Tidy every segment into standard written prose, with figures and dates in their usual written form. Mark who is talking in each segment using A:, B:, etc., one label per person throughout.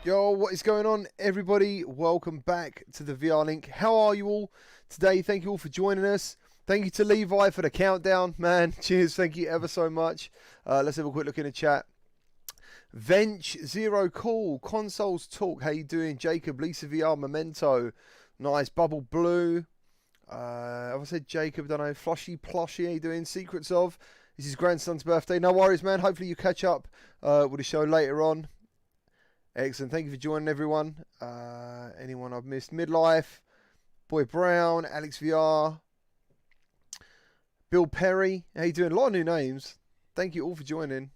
A: Yo, what is going on, everybody? Welcome back to the VR Link. How are you all today? Thank you all for joining us. Thank you to Levi for the countdown, man. Cheers, thank you ever so much. Let's have a quick look in the chat. Vench, Zero, Cool, Consoles Talk, how you doing? Jacob, Lisa VR, Memento, nice. Bubble Blue, have I said Jacob? Don't know. Flushy Plushy, how you doing? Secrets of, this is his grandson's birthday. No worries, man. Hopefully you catch up with the show later on. Excellent. Thank you for joining, everyone. Anyone I've missed? Midlife, Boy Brown, Alex VR, Bill Perry. How you doing? A lot of new names. Thank you all for joining.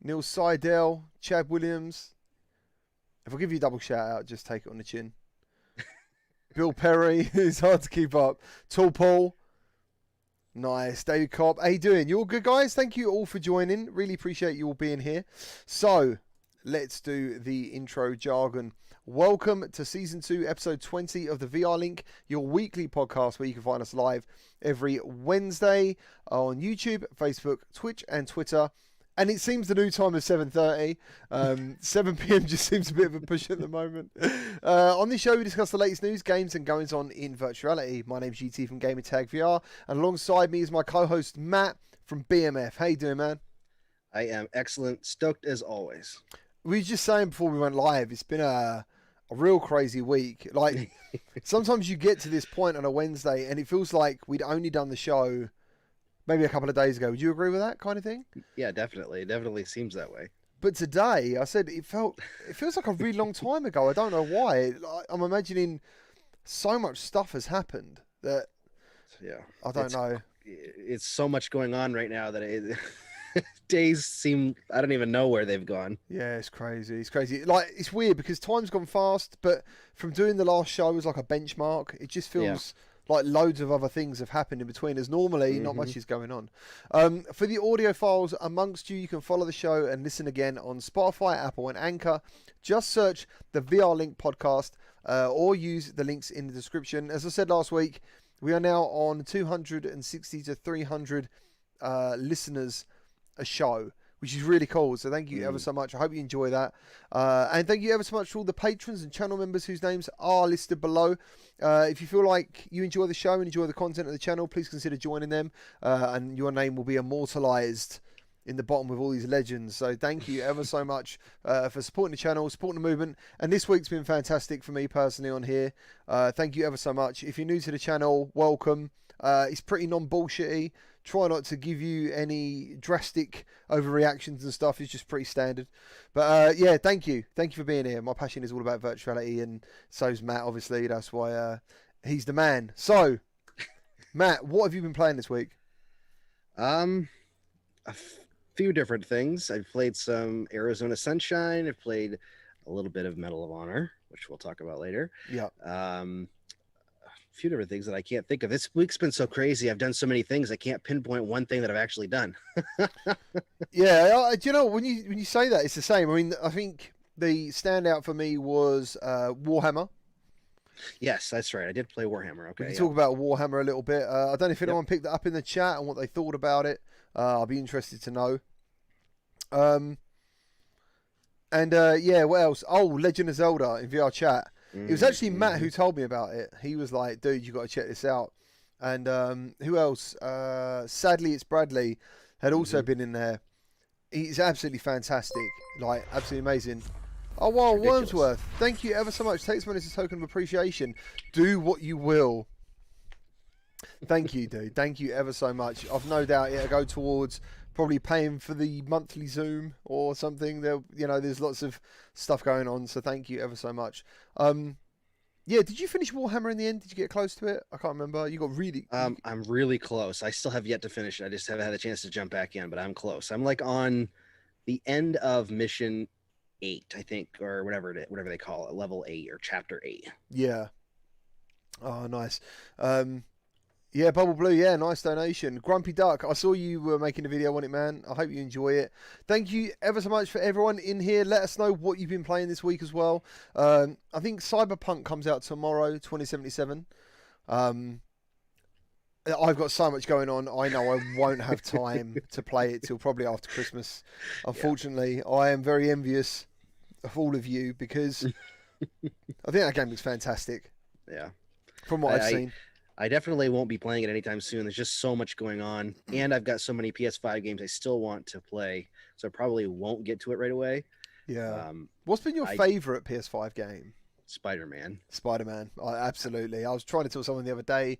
A: Neil Seidel, Chad Williams. If I give you a double shout out, just take it on the chin. Bill Perry. It's hard to keep up. Tall Paul. Nice. David Cobb. How you doing? You all good, guys? Thank you all for joining. Really appreciate you all being here. So, let's do the intro jargon. Welcome to Season 2, Episode 20 of the VR Link, your weekly podcast where you can find us live every Wednesday on YouTube, Facebook, Twitch, and Twitter. And it seems the new time is 7:30. 7 p.m. just seems a bit of a push at the moment. On this show, we discuss the latest news, games, and goings on in virtuality. My name's GT from Gamertag VR, and alongside me is my co-host Matt from BMF. How you doing, man?
B: I am excellent. Stoked as always.
A: We were just saying before we went live, it's been a real crazy week. Like, sometimes you get to this point on a Wednesday, and it feels like we'd only done the show maybe a couple of days ago. Would you agree with that kind of thing?
B: Yeah, definitely. It definitely seems that way.
A: But today, I said it feels like a really long time ago. I don't know why. I'm imagining so much stuff has happened that I don't know.
B: It's so much going on right now that days seem, I don't even know where they've gone.
A: Yeah, it's crazy. It's crazy. Like, it's weird because time's gone fast, but from doing the last show as like a benchmark, it just feels like loads of other things have happened in between. As normally, not much is going on. For the audio files amongst you, you can follow the show and listen again on Spotify, Apple, and Anchor. Just search the VR Link podcast or use the links in the description. As I said last week, we are now on 260 to 300 listeners a show, which is really cool. So thank you ever so much. I hope you enjoy that. And thank you ever so much to all the patrons and channel members whose names are listed below. If you feel like you enjoy the show and enjoy the content of the channel, please consider joining them. And your name will be immortalized in the bottom with all these legends. So thank you ever so much for supporting the channel, supporting the movement. And this week's been fantastic for me personally on here. Thank you ever so much. If you're new to the channel, welcome. It's pretty non-bullshitty. Try not to give you any drastic overreactions and stuff. It's just pretty standard. But yeah, thank you. Thank you for being here. My passion is all about virtuality, and so's Matt, obviously. That's why he's the man. So, Matt, what have you been playing this week?
B: A few different things. I've played some Arizona Sunshine. I've played a little bit of Medal of Honor, which we'll talk about later.
A: Yeah.
B: A few different things that I can't think of. This week's been so crazy. I've done so many things. I can't pinpoint one thing that I've actually done.
A: Yeah, do you know, when you say that, it's the same. I mean, I think the standout for me was Warhammer.
B: Yes, that's right. I did play Warhammer. Okay.
A: We can talk about Warhammer a little bit. I don't know if anyone picked that up in the chat and what they thought about it. I'll be interested to know. Yeah, what else? Oh, Legend of Zelda in VR chat. It was actually Matt who told me about it. He was like, dude, you got to check this out. And who else? Sadly, it's Bradley had also been in there. He's absolutely fantastic. Like, absolutely amazing. Oh, wow, Wormsworth. Thank you ever so much. Takes money as a token of appreciation. Do what you will. Thank you, dude. Thank you ever so much. I've no doubt it'll go towards probably paying for the monthly Zoom or something. There's lots of stuff going on, so thank you ever so much. Yeah, did you finish Warhammer in the end? Did you get close to it? I can't remember. You got really...
B: I'm really close. I still have yet to finish it. I just haven't had a chance to jump back in, but I'm close. I'm like on the end of mission 8, I think, or whatever they call it, level 8 or chapter 8.
A: Yeah. Oh, nice. Yeah, Bubble Blue, yeah, nice donation. Grumpy Duck, I saw you were making a video on it, man. I hope you enjoy it. Thank you ever so much for everyone in here. Let us know what you've been playing this week as well. I think Cyberpunk comes out tomorrow, 2077. I've got so much going on. I know I won't have time to play it till probably after Christmas. Unfortunately, I am very envious of all of you because I think that game was fantastic.
B: Yeah.
A: From what I've seen.
B: I definitely won't be playing it anytime soon. There's just so much going on, and I've got so many PS5 games I still want to play, so I probably won't get to it right away.
A: Yeah. What's been your favorite PS5 game?
B: Spider-Man.
A: Spider-Man. Absolutely. I was trying to tell someone the other day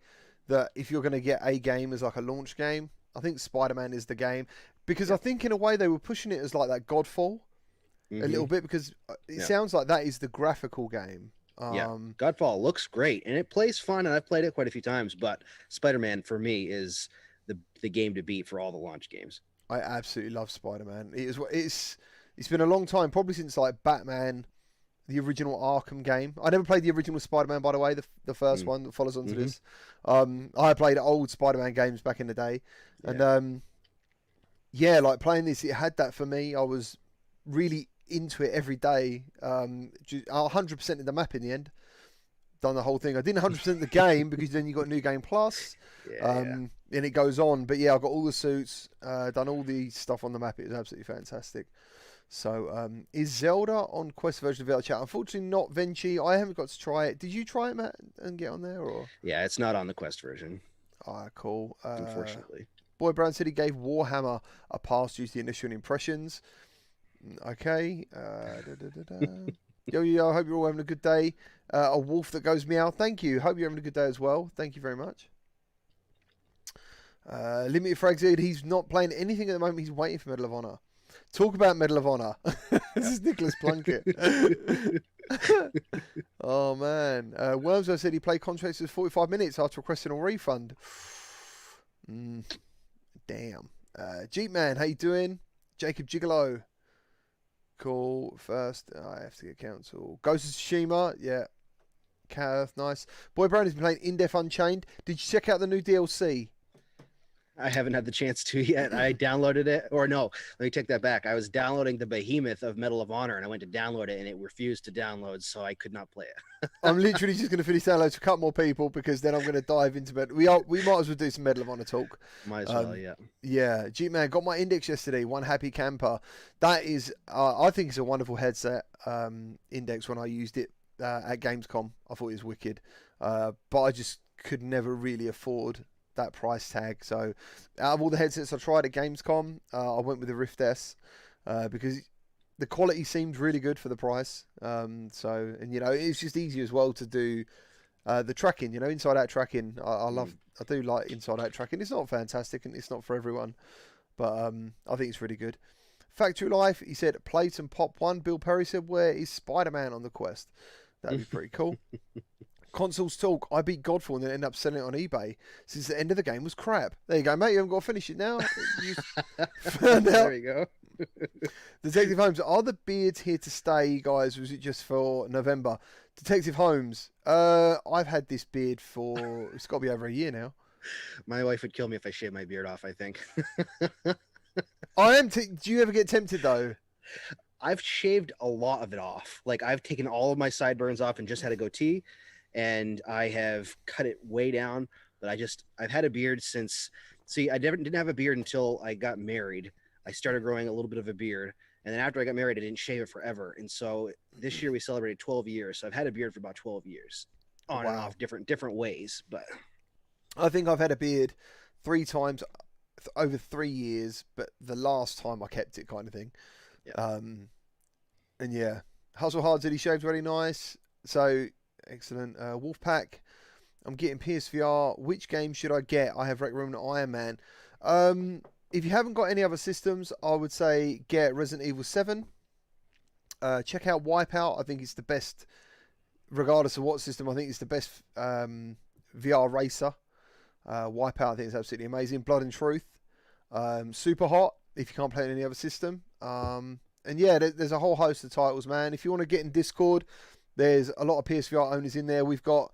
A: that if you're going to get a game as like a launch game, I think Spider-Man is the game, because I think in a way they were pushing it as like that Godfall a little bit, because it sounds like that is the graphical game.
B: Yeah, Godfall looks great and it plays fun, and I've played it quite a few times. But Spider-Man for me is the game to beat for all the launch games.
A: I absolutely love Spider-Man. It's been a long time, probably since like Batman, the original Arkham game. I never played the original Spider-Man, by the way, the first one that follows on to this. I played old Spider-Man games back in the day, and like playing this, it had that for me. I was really into it every day. 100% in the map in the end. Done the whole thing. I didn't 100% the game because then you got New Game Plus, and it goes on. But yeah, I got all the suits, done all the stuff on the map. It was absolutely fantastic. So, is Zelda on Quest version of VR Chat? Unfortunately, not Venchi. I haven't got to try it. Did you try it, Matt, and get on there? Or
B: yeah, it's not on the Quest version.
A: Cool.
B: Unfortunately,
A: Boy Brown said he gave Warhammer a pass due to the initial impressions. Okay. Yo, I hope you're all having a good day. A wolf that goes meow. Thank you. Hope you're having a good day as well. Thank you very much. Limited Fragzid, he's not playing anything at the moment. He's waiting for Medal of Honor. Talk about Medal of Honor. This is Nicholas Plunkett. Oh, man. Wormsworth said he played Contracts for 45 minutes after requesting a refund. Damn. Jeep Man, how you doing? Jacob Gigolo. Cool. First, I have to get counsel. Ghost of Tsushima, yeah. Karth, nice. Boy Brown has been playing In Depth Unchained. Did you check out the new DLC?
B: I haven't had the chance to yet. I downloaded it, or no, let me take that back. I was downloading the behemoth of Medal of Honor, and I went to download it, and it refused to download, so I could not play it.
A: I'm literally just going to finish downloads for a couple more people, because then I'm going to dive into Medal. We might as well do some Medal of Honor talk.
B: Might as well, yeah.
A: Yeah, G-Man, got my index yesterday, one happy camper. That is, I think it's a wonderful headset index when I used it at Gamescom. I thought it was wicked, but I just could never really afford that price tag. So out of all the headsets I tried at Gamescom, I went with the Rift S because the quality seemed really good for the price. And it's just easy as well to do the tracking, inside out tracking. I do like inside out tracking. It's not fantastic and it's not for everyone, but I think it's really good. Factory Life, he said, played some Pop 1. Bill Perry said, where is Spider-Man on the Quest? That'd be pretty cool. Consoles Talk, I beat Godfall and then ended up selling it on eBay since the end of the game was crap. There you go, mate. You haven't got to finish it now.
B: There you go.
A: Detective Holmes, are the beards here to stay, guys? Or was it just for November? Detective Holmes, I've had this beard for, it's got to be over a year now.
B: My wife would kill me if I shaved my beard off, I think.
A: Do you ever get tempted, though?
B: I've shaved a lot of it off. Like, I've taken all of my sideburns off and just had a goatee. And I have cut it way down, but I've had a beard since, I didn't have a beard until I got married. I started growing a little bit of a beard, and then after I got married, I didn't shave it forever. And so this year we celebrated 12 years. So I've had a beard for about 12 years on and off different ways. But
A: I think I've had a beard 3 times over 3 years, but the last time I kept it, kind of thing. Yeah. And yeah, Hustle Hard said he shaved really nice. So excellent. Wolfpack, I'm getting PSVR. Which game should I get? I have Rec Room and Iron Man. If you haven't got any other systems, I would say get Resident Evil 7. Check out Wipeout. I think it's the best, regardless of what system. I think it's the best VR racer. Wipeout, I think it's absolutely amazing. Blood and Truth. Super Hot, if you can't play on any other system. And yeah, there's a whole host of titles, man. If you want to get in Discord, there's a lot of PSVR owners in there. We've got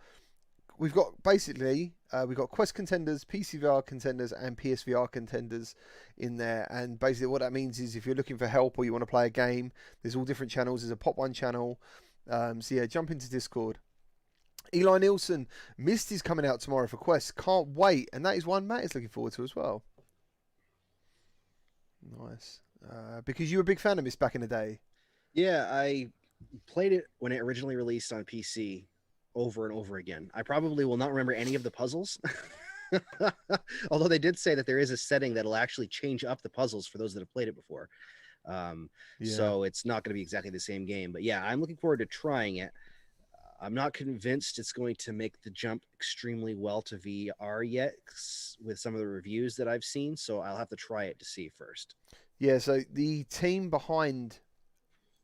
A: basically we've got Quest contenders, PCVR contenders, and PSVR contenders in there. And basically what that means is if you're looking for help or you want to play a game, there's all different channels. There's a Pop 1 channel. So yeah, jump into Discord. Eli Nielsen, Mist is coming out tomorrow for Quest. Can't wait. And that is one Matt is looking forward to as well. Nice. Because you were a big fan of Mist back in the day.
B: Yeah, I played it when it originally released on PC over and over again. I probably will not remember any of the puzzles. Although they did say that there is a setting that'll actually change up the puzzles for those that have played it before. So it's not going to be exactly the same game. But yeah, I'm looking forward to trying it. I'm not convinced it's going to make the jump extremely well to VR yet with some of the reviews that I've seen. So I'll have to try it to see first.
A: Yeah, so the team behind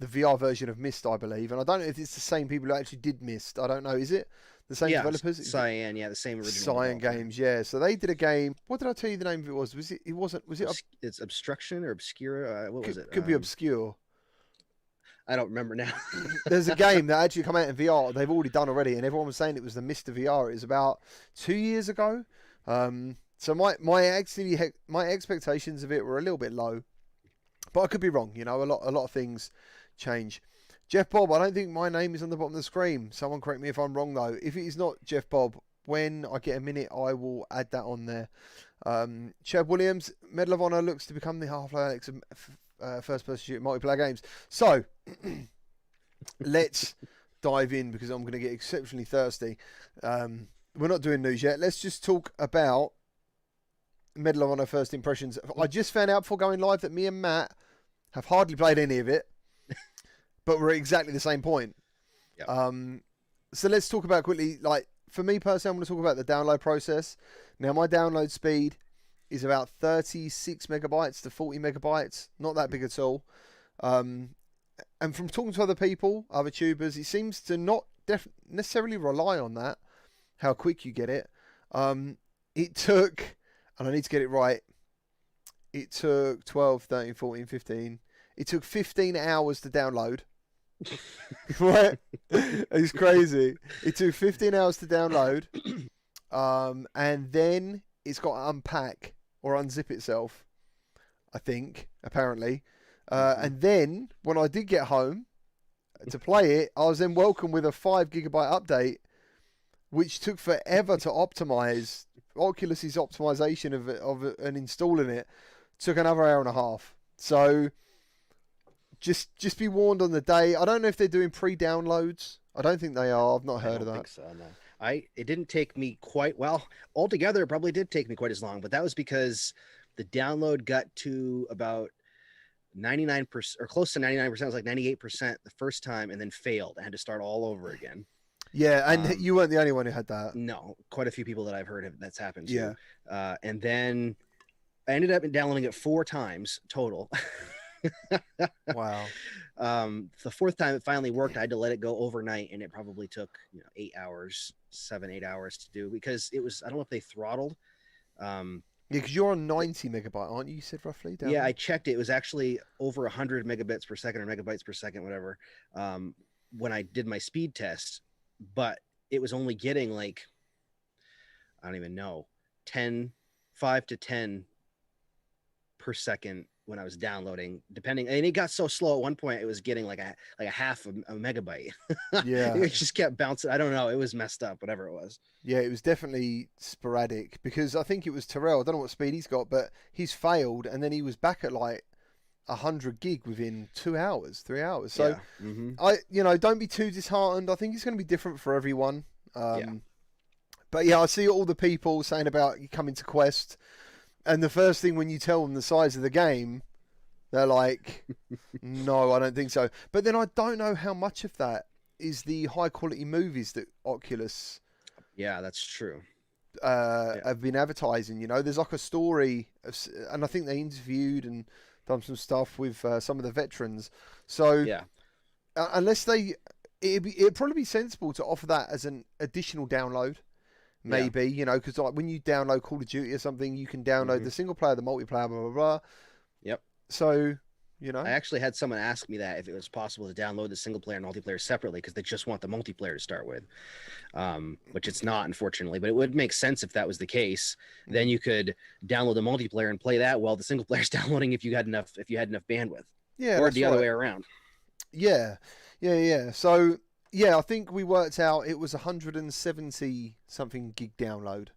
A: the VR version of Myst, I believe, and I don't know if it's the same people who actually did Myst. I don't know. Is it the same developers?
B: Cyan, yeah, the same original.
A: Cyan Games, yeah. So they did a game. What did I tell you the name of it was? Was it? It wasn't. Was it?
B: It's Obstruction or Obscura? What was it?
A: Could be Obscure.
B: I don't remember now.
A: There's a game that actually come out in VR. They've already done already, and everyone was saying it was the Myst of VR. It was about 2 years ago. So my expectations of it were a little bit low, but I could be wrong. You know, a lot of things change. Jeff Bob, I don't think my name is on the bottom of the screen. Someone correct me if I'm wrong though. If it is not Jeff Bob, when I get a minute, I will add that on there. Chad Williams, Medal of Honor looks to become the Half-Life first-person shooter multiplayer games. So let's dive in because I'm going to get exceptionally thirsty. We're not doing news yet. Let's just talk about Medal of Honor first impressions. I just found out before going live that me and Matt have hardly played any of it, but we're at exactly the same point.
B: Yep.
A: So let's talk about quickly, like, for me personally, I'm going to talk about the download process. Now, my download speed is about 36 megabytes to 40 megabytes. Not that big at all. And from talking to other people, other tubers, it seems to not necessarily rely on that, how quick you get it. It took, and I need to get it right, it took 12, 13, 14, 15. It took 15 hours to download. Right? It's crazy. It took 15 hours to download. And then it's got to unpack or unzip itself, I think, apparently. And then when I did get home to play it, I was then welcomed with a 5 gigabyte update, which took forever to optimize. Oculus's optimization of and installing it took another hour and a half. So just be warned on the day. I don't know if they're doing pre-downloads. I don't think they are. I've not heard of that.
B: I don't think so, no. It didn't take me quite well. Altogether, it probably did take me quite as long, but that was because the download got to about 99% or close to 99%. It was like 98% the first time and then failed. I had to start all over again.
A: Yeah, and you weren't the only one who had that.
B: No, quite a few people that I've heard of that's happened to.
A: Yeah.
B: And then I ended up downloading it 4 times total.
A: Wow.
B: The 4th time it finally worked. I had to let it go overnight, and it probably took 8 hours, 7-8 hours to do because it was. I don't know if they throttled.
A: Yeah, because you're on 90 megabyte, aren't you? You said roughly.
B: Yeah, I checked. It was actually over 100 megabits per second or megabytes per second, whatever. When I did my speed test, but it was only getting like, I don't even know, 5 to 10 per second when I was downloading, depending, and it got so slow at one point it was getting like a half a megabyte.
A: Yeah.
B: It just kept bouncing. I don't know, it was messed up, whatever it was.
A: Yeah, it was definitely sporadic because I think it was Terrell. I don't know what speed he's got, but he's failed and then he was back at like 100 gig within 2 hours, 3 hours. So I don't be too disheartened. I think it's going to be different for everyone. But yeah, I see all the people saying about you coming to Quest. And the first thing when you tell them the size of the game, they're like, no, I don't think so. But then I don't know how much of that is the high quality movies that Oculus
B: that's true.
A: Have been advertising. There's like a story, and I think they interviewed and done some stuff with some of the veterans. So unless it'd probably be sensible to offer that as an additional download. Maybe, because like when you download Call of Duty or something, you can download the single player, the multiplayer, blah, blah, blah.
B: Yep.
A: So,
B: I actually had someone ask me that if it was possible to download the single player and multiplayer separately because they just want the multiplayer to start with, which it's not, unfortunately. But it would make sense if that was the case. Then you could download the multiplayer and play that while the single player's downloading if you had enough bandwidth.
A: Yeah,
B: or the other way around.
A: Yeah. So. Yeah, I think we worked out it was 170 something gig download.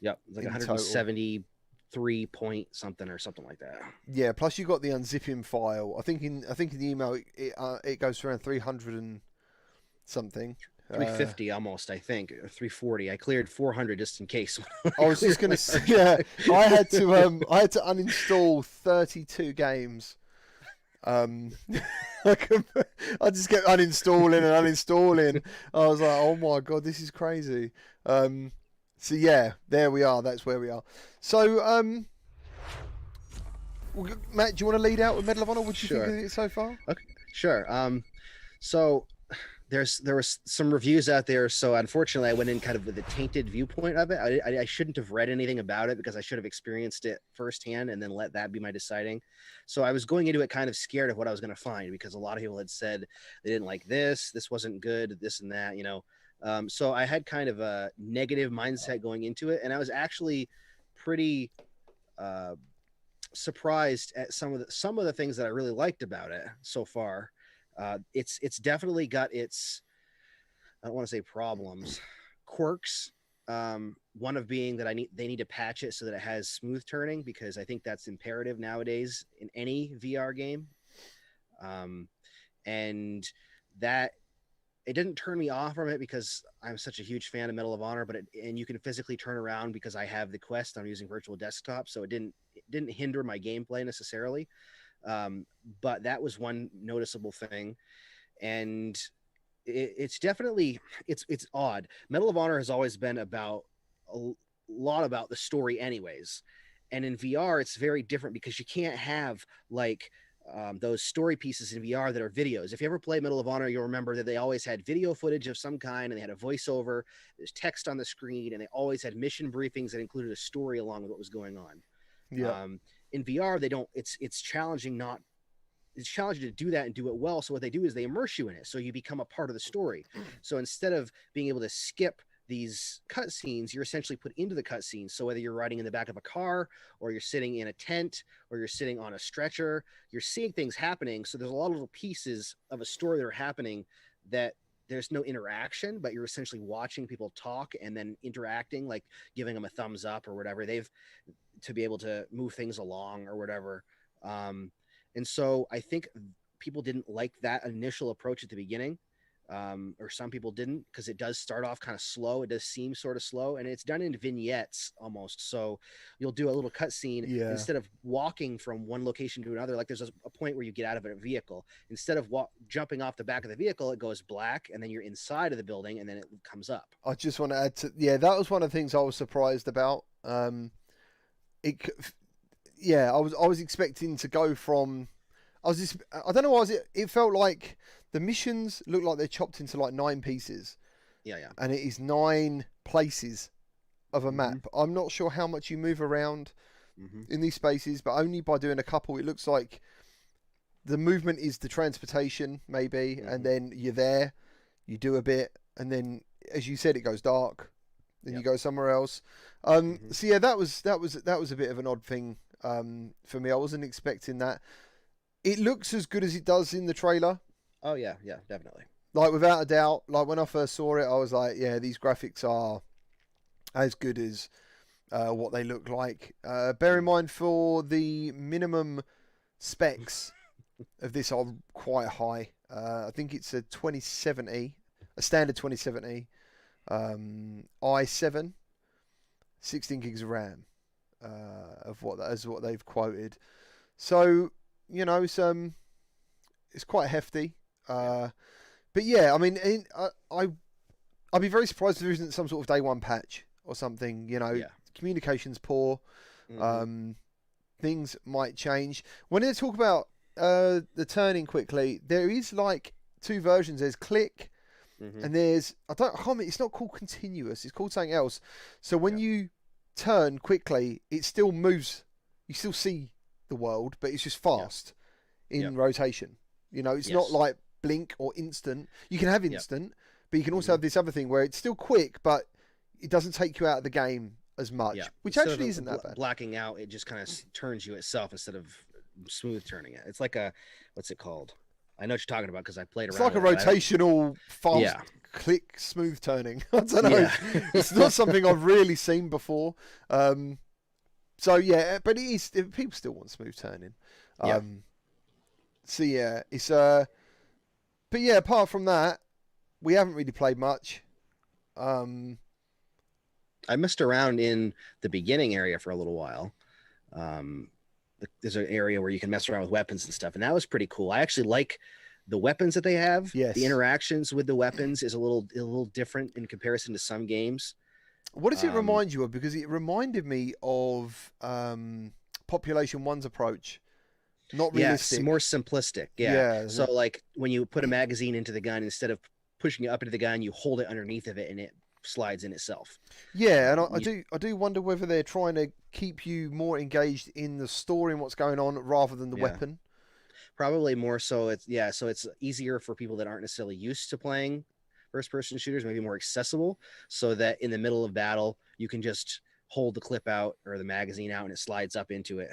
B: Yep, it was like 170 3 point something or something like that.
A: Yeah, plus you got the unzipping file. I think in the email it goes around 300 and something.
B: 350 almost, I think, or 340. I cleared 400 just in case.
A: I was just gonna say, yeah, I had to uninstall 32 games. I just kept uninstalling and uninstalling. I was like, oh my god, this is crazy. So yeah, there we are. That's where we are. So Matt, do you want to lead out with Medal of Honor? What do you think of it so far?
B: Okay, sure. So there was some reviews out there. So unfortunately, I went in kind of with a tainted viewpoint of it. I shouldn't have read anything about it because I should have experienced it firsthand and then let that be my deciding. So I was going into it kind of scared of what I was going to find because a lot of people had said they didn't like this wasn't good, this and that, you know. So I had kind of a negative mindset going into it, and I was actually pretty surprised at some of the things that I really liked about it so far. It's definitely got its, I don't want to say problems, quirks. One of being that they need to patch it so that it has smooth turning, because I think that's imperative nowadays in any VR game. And that it didn't turn me off from it because I'm such a huge fan of Medal of Honor, and you can physically turn around because I have the Quest. I'm using virtual desktop, so it didn't hinder my gameplay necessarily. But that was one noticeable thing, and it's definitely it's odd. Medal of Honor has always been about a lot about the story, anyways, and in VR it's very different because you can't have like those story pieces in VR that are videos. If you ever play Medal of Honor, you'll remember that they always had video footage of some kind, and they had a voiceover. There's text on the screen, and they always had mission briefings that included a story along with what was going on.
A: Yeah.
B: In VR, they don't. It's challenging It's challenging to do that and do it well. So what they do is they immerse you in it, so you become a part of the story. So instead of being able to skip these cutscenes, you're essentially put into the cutscenes. So whether you're riding in the back of a car, or you're sitting in a tent, or you're sitting on a stretcher, you're seeing things happening. So there's a lot of little pieces of a story that are happening that there's no interaction, but you're essentially watching people talk and then interacting, like giving them a thumbs up or whatever to be able to move things along or whatever. And so I think people didn't like that initial approach at the beginning. Or some people didn't, because it does start off kind of slow. It does seem sort of slow, and it's done in vignettes almost. So you'll do a little cutscene instead of walking from one location to another. Like there's a point where you get out of a vehicle. Instead of jumping off the back of the vehicle, it goes black, and then you're inside of the building, and then it comes up.
A: I just want to add to that was one of the things I was surprised about. I was expecting to go from. I don't know why it felt like the missions look like they're chopped into like 9 pieces.
B: Yeah.
A: And it is 9 places of a map. I'm not sure how much you move around in these spaces, but only by doing a couple. It looks like the movement is the transportation, maybe, and then you're there, you do a bit, and then, as you said, it goes dark, then you go somewhere else. So yeah, that was a bit of an odd thing for me. I wasn't expecting that. It looks as good as it does in the trailer.
B: Oh yeah, definitely.
A: Like without a doubt. Like when I first saw it, I was like, yeah, these graphics are as good as what they look like. Bear in mind, for the minimum specs of this are quite high. I think it's a 2070, a standard 2070, i7, 16 gigs of RAM, of what they've quoted. So, you know, it's quite hefty. But yeah, I mean, I'd be very surprised if there isn't some sort of day one patch or something. You know, communication's poor. Things might change. When they talk about the turning quickly, there is like 2 versions. There's click, and there's it's not called continuous. It's called something else. So when you turn quickly, it still moves. You still see the world, but it's just fast in rotation. You know, it's not like blink or instant. You can have instant, but you can also have this other thing where it's still quick, but it doesn't take you out of the game as much, which instead actually isn't that bad.
B: Blacking out, it just kind of turns you itself instead of smooth turning it. It's like what's it called? I know what you're talking about because I played around.
A: It's like a rotational fast click smooth turning. I don't know. It's not something I've really seen before. So yeah, but it is people still want smooth turning.
B: Yeah.
A: So yeah, it's but yeah, apart from that, we haven't really played much.
B: I messed around in the beginning area for a little while. There's an area where you can mess around with weapons and stuff, and that was pretty cool. I actually like the weapons that they have.
A: Yes.
B: The interactions with the weapons is a little different in comparison to some games.
A: What does it remind you of? Because it reminded me of Population 1's approach. Not realistic.
B: Yeah, more simplistic. Yeah. So like when you put a magazine into the gun, instead of pushing it up into the gun, you hold it underneath of it and it slides in itself.
A: Yeah, and I do wonder whether they're trying to keep you more engaged in the story and what's going on rather than the weapon.
B: Probably more so. So it's easier for people that aren't necessarily used to playing first-person shooters, maybe more accessible, so that in the middle of battle you can just hold the clip out or the magazine out and it slides up into it.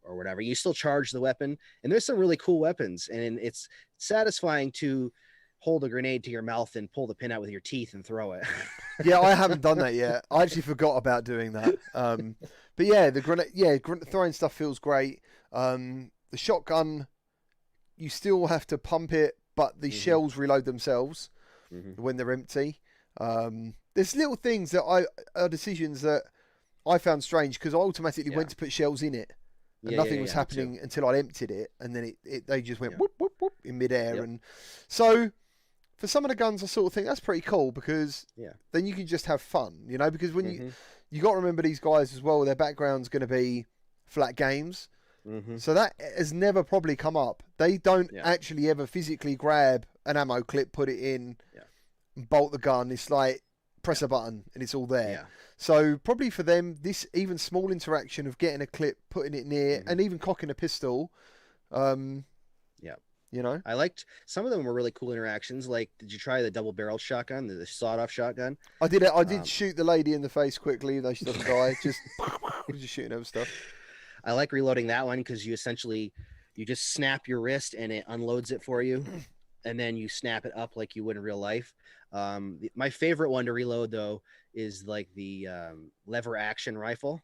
B: Or whatever. You still charge the weapon, and there's some really cool weapons, and it's satisfying to hold a grenade to your mouth and pull the pin out with your teeth and throw it.
A: Yeah, I haven't done that yet. I actually forgot about doing that. But yeah, the grenade, throwing stuff feels great. The shotgun, you still have to pump it, but the shells reload themselves when they're empty. There's little things that are decisions that I found strange because I automatically went to put shells in it. And nothing was happening until I emptied it, and then they just went whoop whoop whoop in midair. And so for some of the guns, I sort of think that's pretty cool because then you can just have fun, you know. Because when you got to remember these guys as well, their background's going to be flat games, so that has never probably come up. They don't actually ever physically grab an ammo clip, put it in, and bolt the gun. It's like press a button and it's all there.
B: Yeah.
A: So probably for them, this even small interaction of getting a clip, putting it near, and even cocking a pistol, you know.
B: I liked some of them were really cool interactions. Like, did you try the double-barreled shotgun, the sawed-off shotgun?
A: I did it. I did shoot the lady in the face quickly, though she doesn't die. Just shooting over stuff.
B: I like reloading that one because you just snap your wrist and it unloads it for you, and then you snap it up like you would in real life. My favorite one to reload though is like the lever action rifle.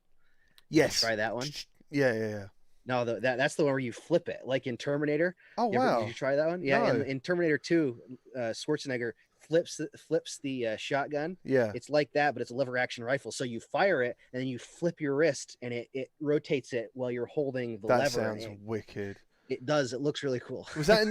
A: Yes.
B: Try that one.
A: Yeah.
B: No, that's the one where you flip it, like in Terminator.
A: Oh, wow.
B: Did you try that one? Yeah,
A: No.
B: in Terminator 2, Schwarzenegger flips the shotgun.
A: Yeah.
B: It's like that, but it's a lever action rifle. So you fire it, and then you flip your wrist, and it rotates it while you're holding the lever.
A: That sounds wicked.
B: It does. It looks really cool.
A: Was that in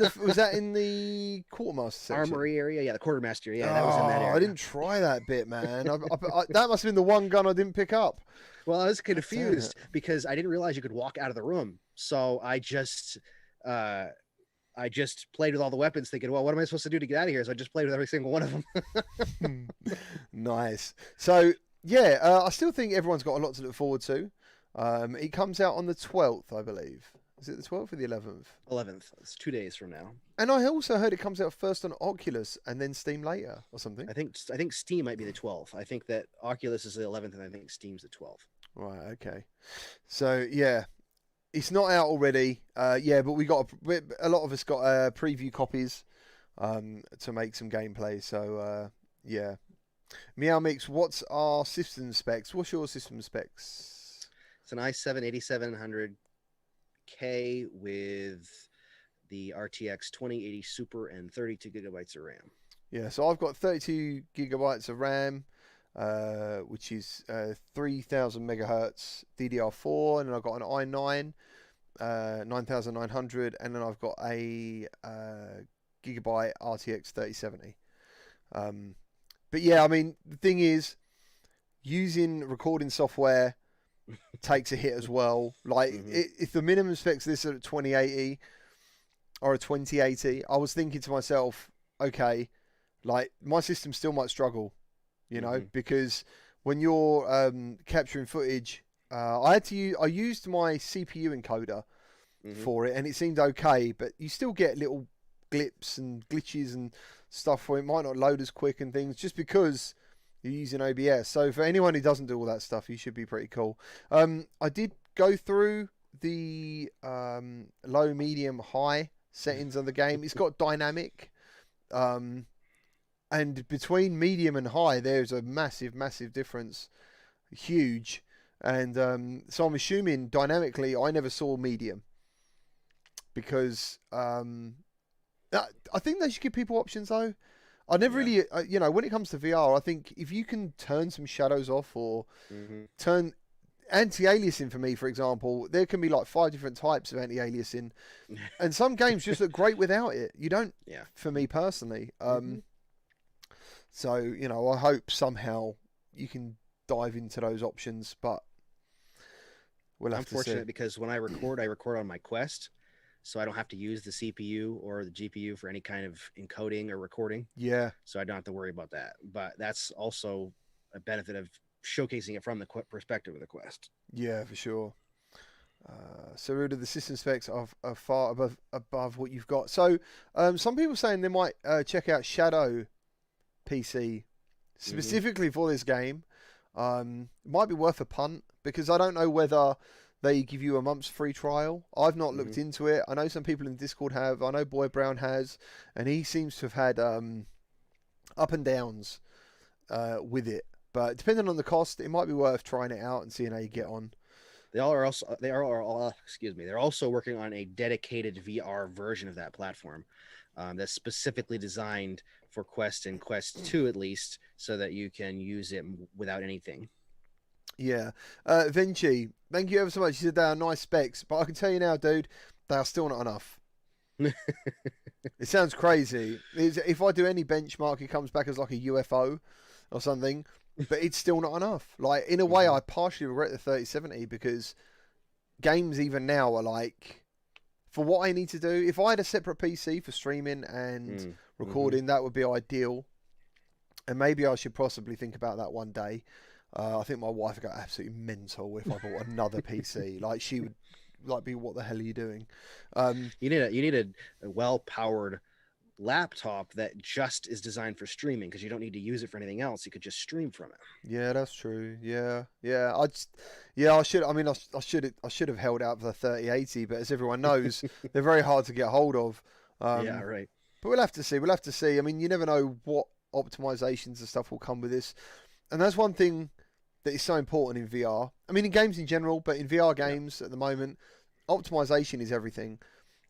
A: the quartermaster section?
B: Armory area? Yeah, the quartermaster. Yeah, that was in that area.
A: I didn't try that bit, man. That must have been the one gun I didn't pick up.
B: Well, I was confused because I didn't realize you could walk out of the room. So I just played with all the weapons thinking, well, what am I supposed to do to get out of here? So I just played with every single one of them.
A: Nice. So, yeah, I still think everyone's got a lot to look forward to. It comes out on the 12th, I believe. Is it the 12th or the 11th?
B: 11th. It's 2 days from now.
A: And I also heard it comes out first on Oculus and then Steam later or something.
B: I think Steam might be the 12th. I think that Oculus is the 11th and I think Steam's the 12th.
A: Right, okay. So, yeah. It's not out already. But we got a lot of us got preview copies to make some gameplay. So, yeah. Meow Mix, what's our system specs? What's your system specs?
B: It's an i7 8700K with the RTX 2080 Super and 32 gigabytes of RAM.
A: Yeah, so I've got 32 gigabytes of RAM, which is 3000 megahertz DDR4, and then I've got an i9 9900, and then I've got a gigabyte RTX 3070. But yeah, I mean, the thing is, using recording software takes a hit as well. Like, if the minimum specs this are at 2080 or a 2080, I was thinking to myself, okay, like, my system still might struggle, you know, because when you're capturing footage, I used my CPU encoder for it, and it seemed okay, but you still get little blips and glitches and stuff where it might not load as quick and things, just because you're using OBS. So for anyone who doesn't do all that stuff, you should be pretty cool. I did go through the low, medium, high settings of the game. It's got dynamic, and between medium and high, there's a massive difference, huge. And so I'm assuming dynamically I never saw medium because I think they should give people options though. I never really, when it comes to VR, I think if you can turn some shadows off or turn anti-aliasing for me, for example, there can be like 5 different types of anti-aliasing, and some games just look great without it. You don't, for me personally. So I hope somehow you can dive into those options, but we'll have to see.
B: I'm fortunate because when I record on my Quest. So I don't have to use the CPU or the GPU for any kind of encoding or recording.
A: Yeah.
B: So I don't have to worry about that. But that's also a benefit of showcasing it from the perspective of the Quest.
A: Yeah, for sure. So Ruda, the system specs are far above what you've got. So some people saying they might check out Shadow PC specifically for this game. Might be worth a punt because I don't know whether they give you a month's free trial. I've not looked into it. I know some people in Discord have. I know Boy Brown has, and he seems to have had up and downs with it. But depending on the cost, it might be worth trying it out and seeing how you get on.
B: They're also working on a dedicated VR version of that platform that's specifically designed for Quest and Quest 2 at least, so that you can use it without anything.
A: Yeah. Vinci, thank you ever so much. You said they are nice specs, but I can tell you now, dude, they are still not enough. It sounds crazy. If I do any benchmark, it comes back as like a UFO or something, but it's still not enough. Like, in a way, I partially regret the 3070 because games even now are like, for what I need to do, if I had a separate PC for streaming and recording, that would be ideal. And maybe I should possibly think about that one day. I think my wife would go absolutely mental if I bought another PC. Like, she would be, what the hell are you doing?
B: You need a well-powered laptop that just is designed for streaming, because you don't need to use it for anything else. You could just stream from it.
A: Yeah, that's true. Yeah. I should have held out for the 3080, but as everyone knows, they're very hard to get hold of.
B: Yeah, right.
A: But we'll have to see. I mean, you never know what optimizations and stuff will come with this. And that's one thing that is so important in VR. I mean, in games in general, but in VR games at the moment, optimization is everything.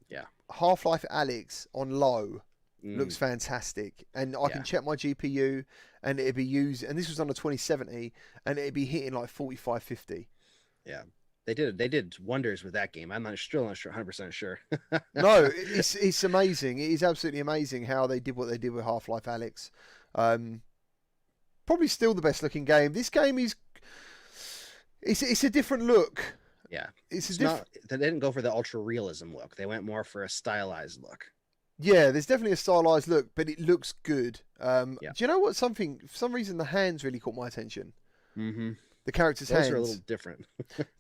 B: Yeah.
A: Half-Life Alyx on low looks fantastic. And I can check my GPU and it'd be used, and this was on a 2070, and it'd be hitting like 45-50.
B: Yeah. They did wonders with that game. I'm still not sure, 100% sure.
A: No, it's amazing. It is absolutely amazing how they did what they did with Half-Life Alyx. Probably still the best looking game. This game it's a different look.
B: Yeah. They didn't go for the ultra realism look. They went more for a stylized look.
A: Yeah, there's definitely a stylized look, but it looks good. Do you know what? For some reason, the hands really caught my attention. The characters' hands
B: are a little different.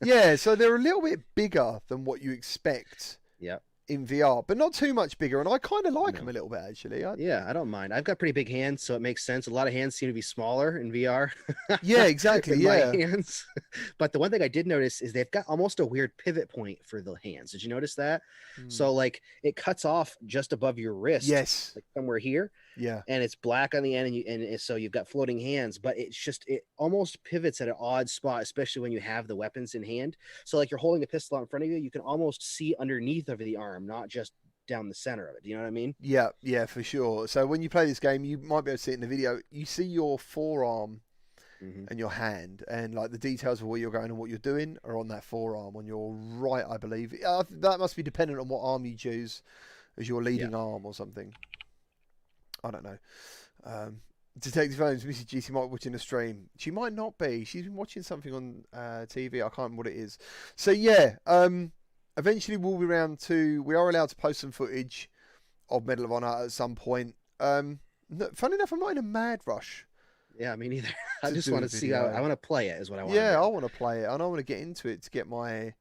A: Yeah, so they're a little bit bigger than what you expect.
B: Yeah.
A: In VR, but not too much bigger, and I kind of like them a little bit actually.
B: Yeah, I don't mind. I've got pretty big hands, so it makes sense. A lot of hands seem to be smaller in VR.
A: Yeah, exactly.
B: My hands. But the one thing I did notice is they've got almost a weird pivot point for the hands. Did you notice that? So like it cuts off just above your wrist.
A: Yes.
B: Like somewhere here.
A: Yeah.
B: And it's black on the end, and so you've got floating hands, but it almost pivots at an odd spot, especially when you have the weapons in hand. So like you're holding a pistol out in front of you, you can almost see underneath of the arm, not just down the center of it. Do you know what I mean?
A: Yeah, for sure. So when you play this game, you might be able to see it in the video. You see your forearm and your hand, and like the details of where you're going and what you're doing are on that forearm on your right, I believe. That must be dependent on what arm you choose as your leading arm or something. I don't know. Detective Holmes, Mrs. GC might be watching a stream. She might not be. She's been watching something on TV. I can't remember what it is. So yeah, eventually we'll be around to. We are allowed to post some footage of Medal of Honor at some point. Funny enough, I'm not in a mad rush.
B: Yeah, me neither. I just want to see how. I want to play it. Is what I want.
A: Yeah, I want to play it, and I want to get into it to get my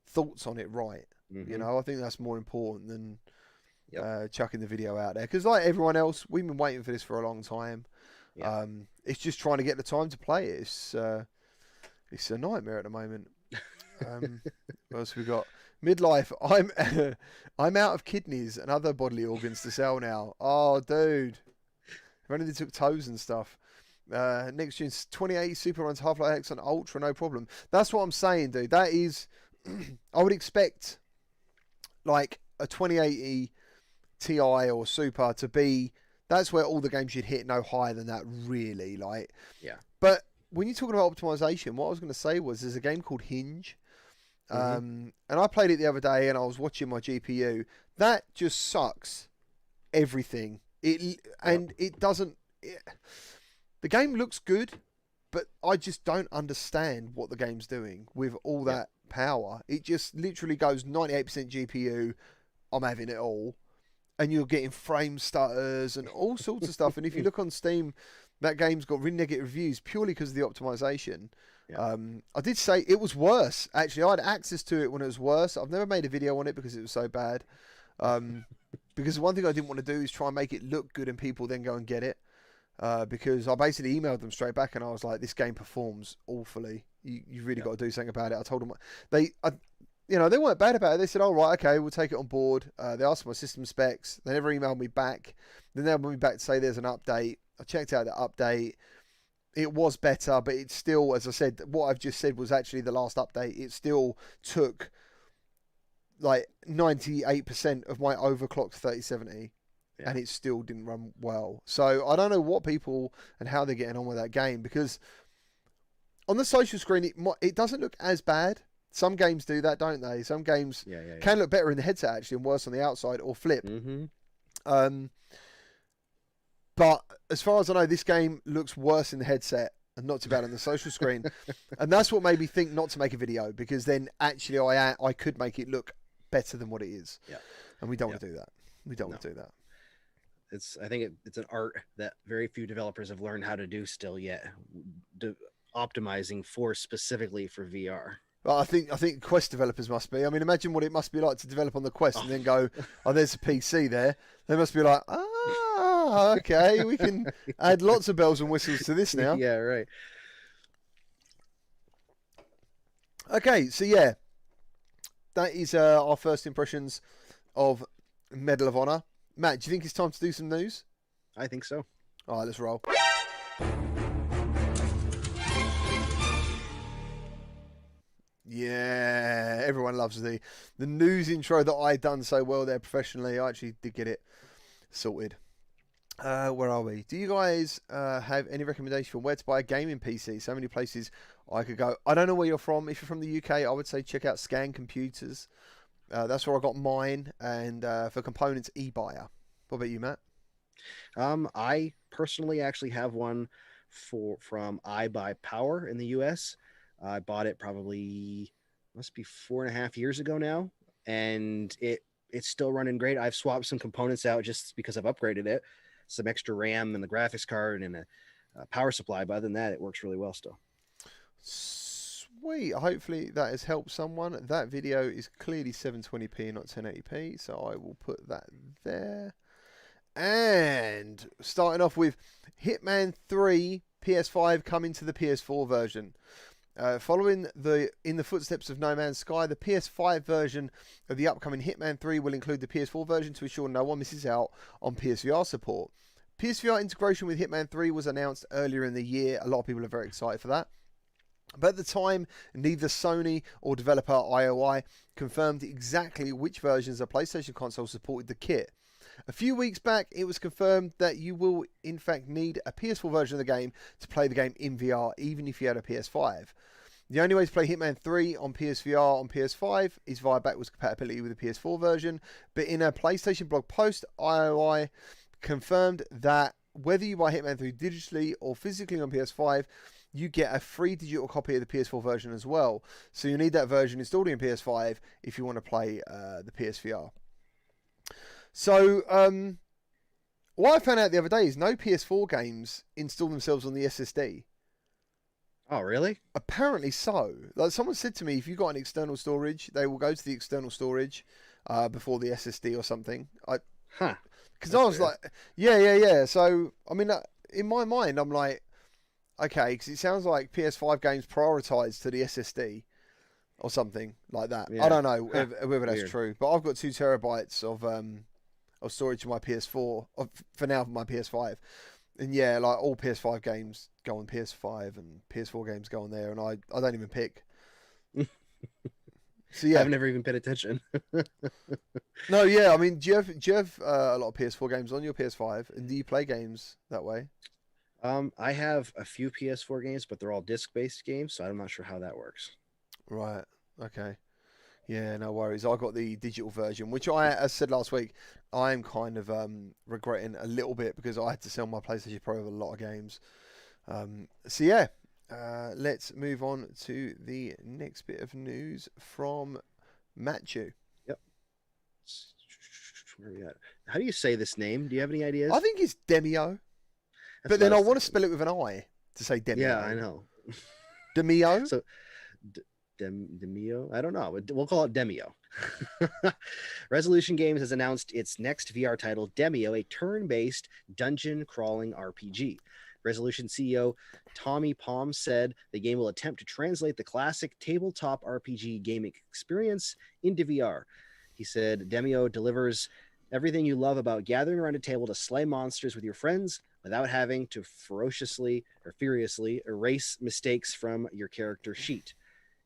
A: thoughts on it right. You know, I think that's more important than. Chucking the video out there, because like everyone else, we've been waiting for this for a long time. It's just trying to get the time to play it. It's a nightmare at the moment. What else we got? Midlife. I'm out of kidneys and other bodily organs to sell now. Oh, dude, if only they took toes and stuff. Next gen 2080 Super runs Half-Life X on Ultra, no problem. That's what I'm saying, dude. That is, I would expect like a 2080 Ti or Super to be. That's where all the games should hit, no higher than that, really. Like,
B: Yeah.
A: But when you're talking about optimization, what I was going to say was there's a game called Hinge. And I played it the other day, and I was watching my GPU. That just sucks everything. It doesn't. The game looks good, but I just don't understand what the game's doing with all that power. It just literally goes 98% GPU. I'm having it all, and you're getting frame stutters and all sorts of stuff. And if you look on Steam, that game's got really negative reviews purely because of the optimization. Yeah. I did say it was worse. Actually, I had access to it when it was worse. I've never made a video on it because it was so bad. Because one thing I didn't want to do is try and make it look good and people then go and get it. Because I basically emailed them straight back and I was like, this game performs awfully. You really got to do something about it. I told them they weren't bad about it. They said, "Oh right, okay, we'll take it on board." They asked for my system specs. They never emailed me back. Then they emailed me back to say there's an update. I checked out the update. It was better, but it's still, as I said, what I've just said was actually the last update. It still took like 98% of my overclocked 3070, and it still didn't run well. So I don't know what people and how they're getting on with that game, because on the social screen, it doesn't look as bad. Some games do that, don't they? Some games can look better in the headset, actually, and worse on the outside, or flip. But as far as I know, this game looks worse in the headset and not too bad on the social screen. And that's what made me think not to make a video, because then actually I could make it look better than what it is. Yeah. And we don't want to do that. We don't want to do that.
B: I think it's an art that very few developers have learned how to do still yet. Optimizing specifically for VR.
A: Well, I think Quest developers must be. I mean, imagine what it must be like to develop on the Quest and then go, oh, there's a PC there. They must be like, okay, we can add lots of bells and whistles to this now.
B: Yeah, right.
A: Okay, so yeah, that is our first impressions of Medal of Honor. Matt, do you think it's time to do some news?
B: I think so.
A: All right, let's roll. Yeah, everyone loves the news intro that I done so well there professionally. I actually did get it sorted. Where are we? Do you guys have any recommendation for where to buy a gaming PC? So many places I could go. I don't know where you're from. If you're from the UK, I would say check out Scan Computers. That's where I got mine. And for components, eBuyer. What about you, Matt?
B: I personally actually have one from iBuyPower in the US. I bought it probably must be 4.5 years ago now, and it's still running great. I've swapped some components out just because I've upgraded it, some extra RAM and the graphics card and a power supply. But other than that, it works really well still.
A: Sweet. Hopefully that has helped someone. That video is clearly 720p, not 1080p, so I will put that there. And starting off with Hitman 3 PS5 coming to the PS4 version. Following in the footsteps of No Man's Sky, the PS5 version of the upcoming Hitman 3 will include the PS4 version to ensure no one misses out on PSVR support. PSVR integration with Hitman 3 was announced earlier in the year. A lot of people are very excited for that. But at the time, neither Sony or developer IOI confirmed exactly which versions of PlayStation console supported the kit. A few weeks back, it was confirmed that you will in fact need a PS4 version of the game to play the game in VR, even if you had a PS5. The only way to play Hitman 3 on PSVR on PS5 is via backwards compatibility with the PS4 version, but in a PlayStation blog post, IOI confirmed that whether you buy Hitman 3 digitally or physically on PS5, you get a free digital copy of the PS4 version as well. So you need that version installed in PS5 if you want to play the PSVR. So, what I found out the other day is no PS4 games install themselves on the SSD.
B: Oh, really?
A: Apparently so. Like someone said to me, if you've got an external storage, they will go to the external storage before the SSD or something. Because I was like, yeah. So, I mean, in my mind, I'm like, okay, because it sounds like PS5 games prioritize to the SSD. Or something like that. Yeah. I don't know whether that's true. But I've got 2 terabytes of storage in my PS4 for now for my PS5. And yeah, like all PS5 games go on PS5 and PS4 games go on there, and I don't even pick. So yeah,
B: I've never even paid attention.
A: no, yeah. I mean, do you have a lot of PS4 games on your PS5, and do you play games that way?
B: I have a few PS4 games, but they're all disc-based games, so I'm not sure how that works.
A: Right. Okay. Yeah, no worries. I got the digital version, which I, as said last week, I am kind of regretting a little bit because I had to sell my PlayStation Pro with a lot of games. So yeah, let's move on to the next bit of news from Matthew.
B: Yep. Where are we at? How do you say this name? Do you have any ideas?
A: I think it's Demio,
B: That's
A: but then
B: what
A: I
B: was
A: want to
B: thinking.
A: spell it with an I to say Demio.
B: Yeah, I know.
A: Demio?
B: So, Demio? I don't know. We'll call it Demio. Resolution Games has announced its next VR title, Demio, a turn-based dungeon crawling RPG. Resolution CEO Tommy Palm said the game will attempt to translate the classic tabletop RPG gaming experience into VR. He said Demio delivers everything you love about gathering around a table to slay monsters with your friends without having to ferociously or furiously erase mistakes from your character sheet.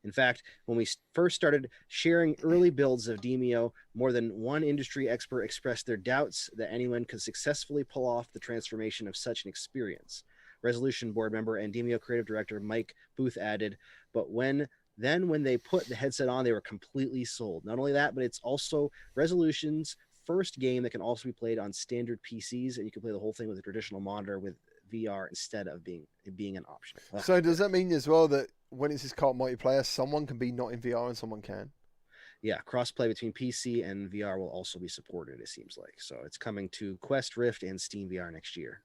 B: In fact, when we first started sharing early builds of Demio, more than one industry expert expressed their doubts that anyone could successfully pull off the transformation of such an experience. Resolution board member and Demio creative director Mike Booth added, but when they put the headset on, they were completely sold. Not only that, but it's also Resolution's first game that can also be played on standard PCs, and you can play the whole thing with a traditional monitor with VR instead of being an option.
A: So does that mean as well that when it's this co-op multiplayer, someone can be not in VR and someone can?
B: Yeah, crossplay between PC and VR will also be supported, it seems like. So it's coming to Quest, Rift, and Steam VR next year.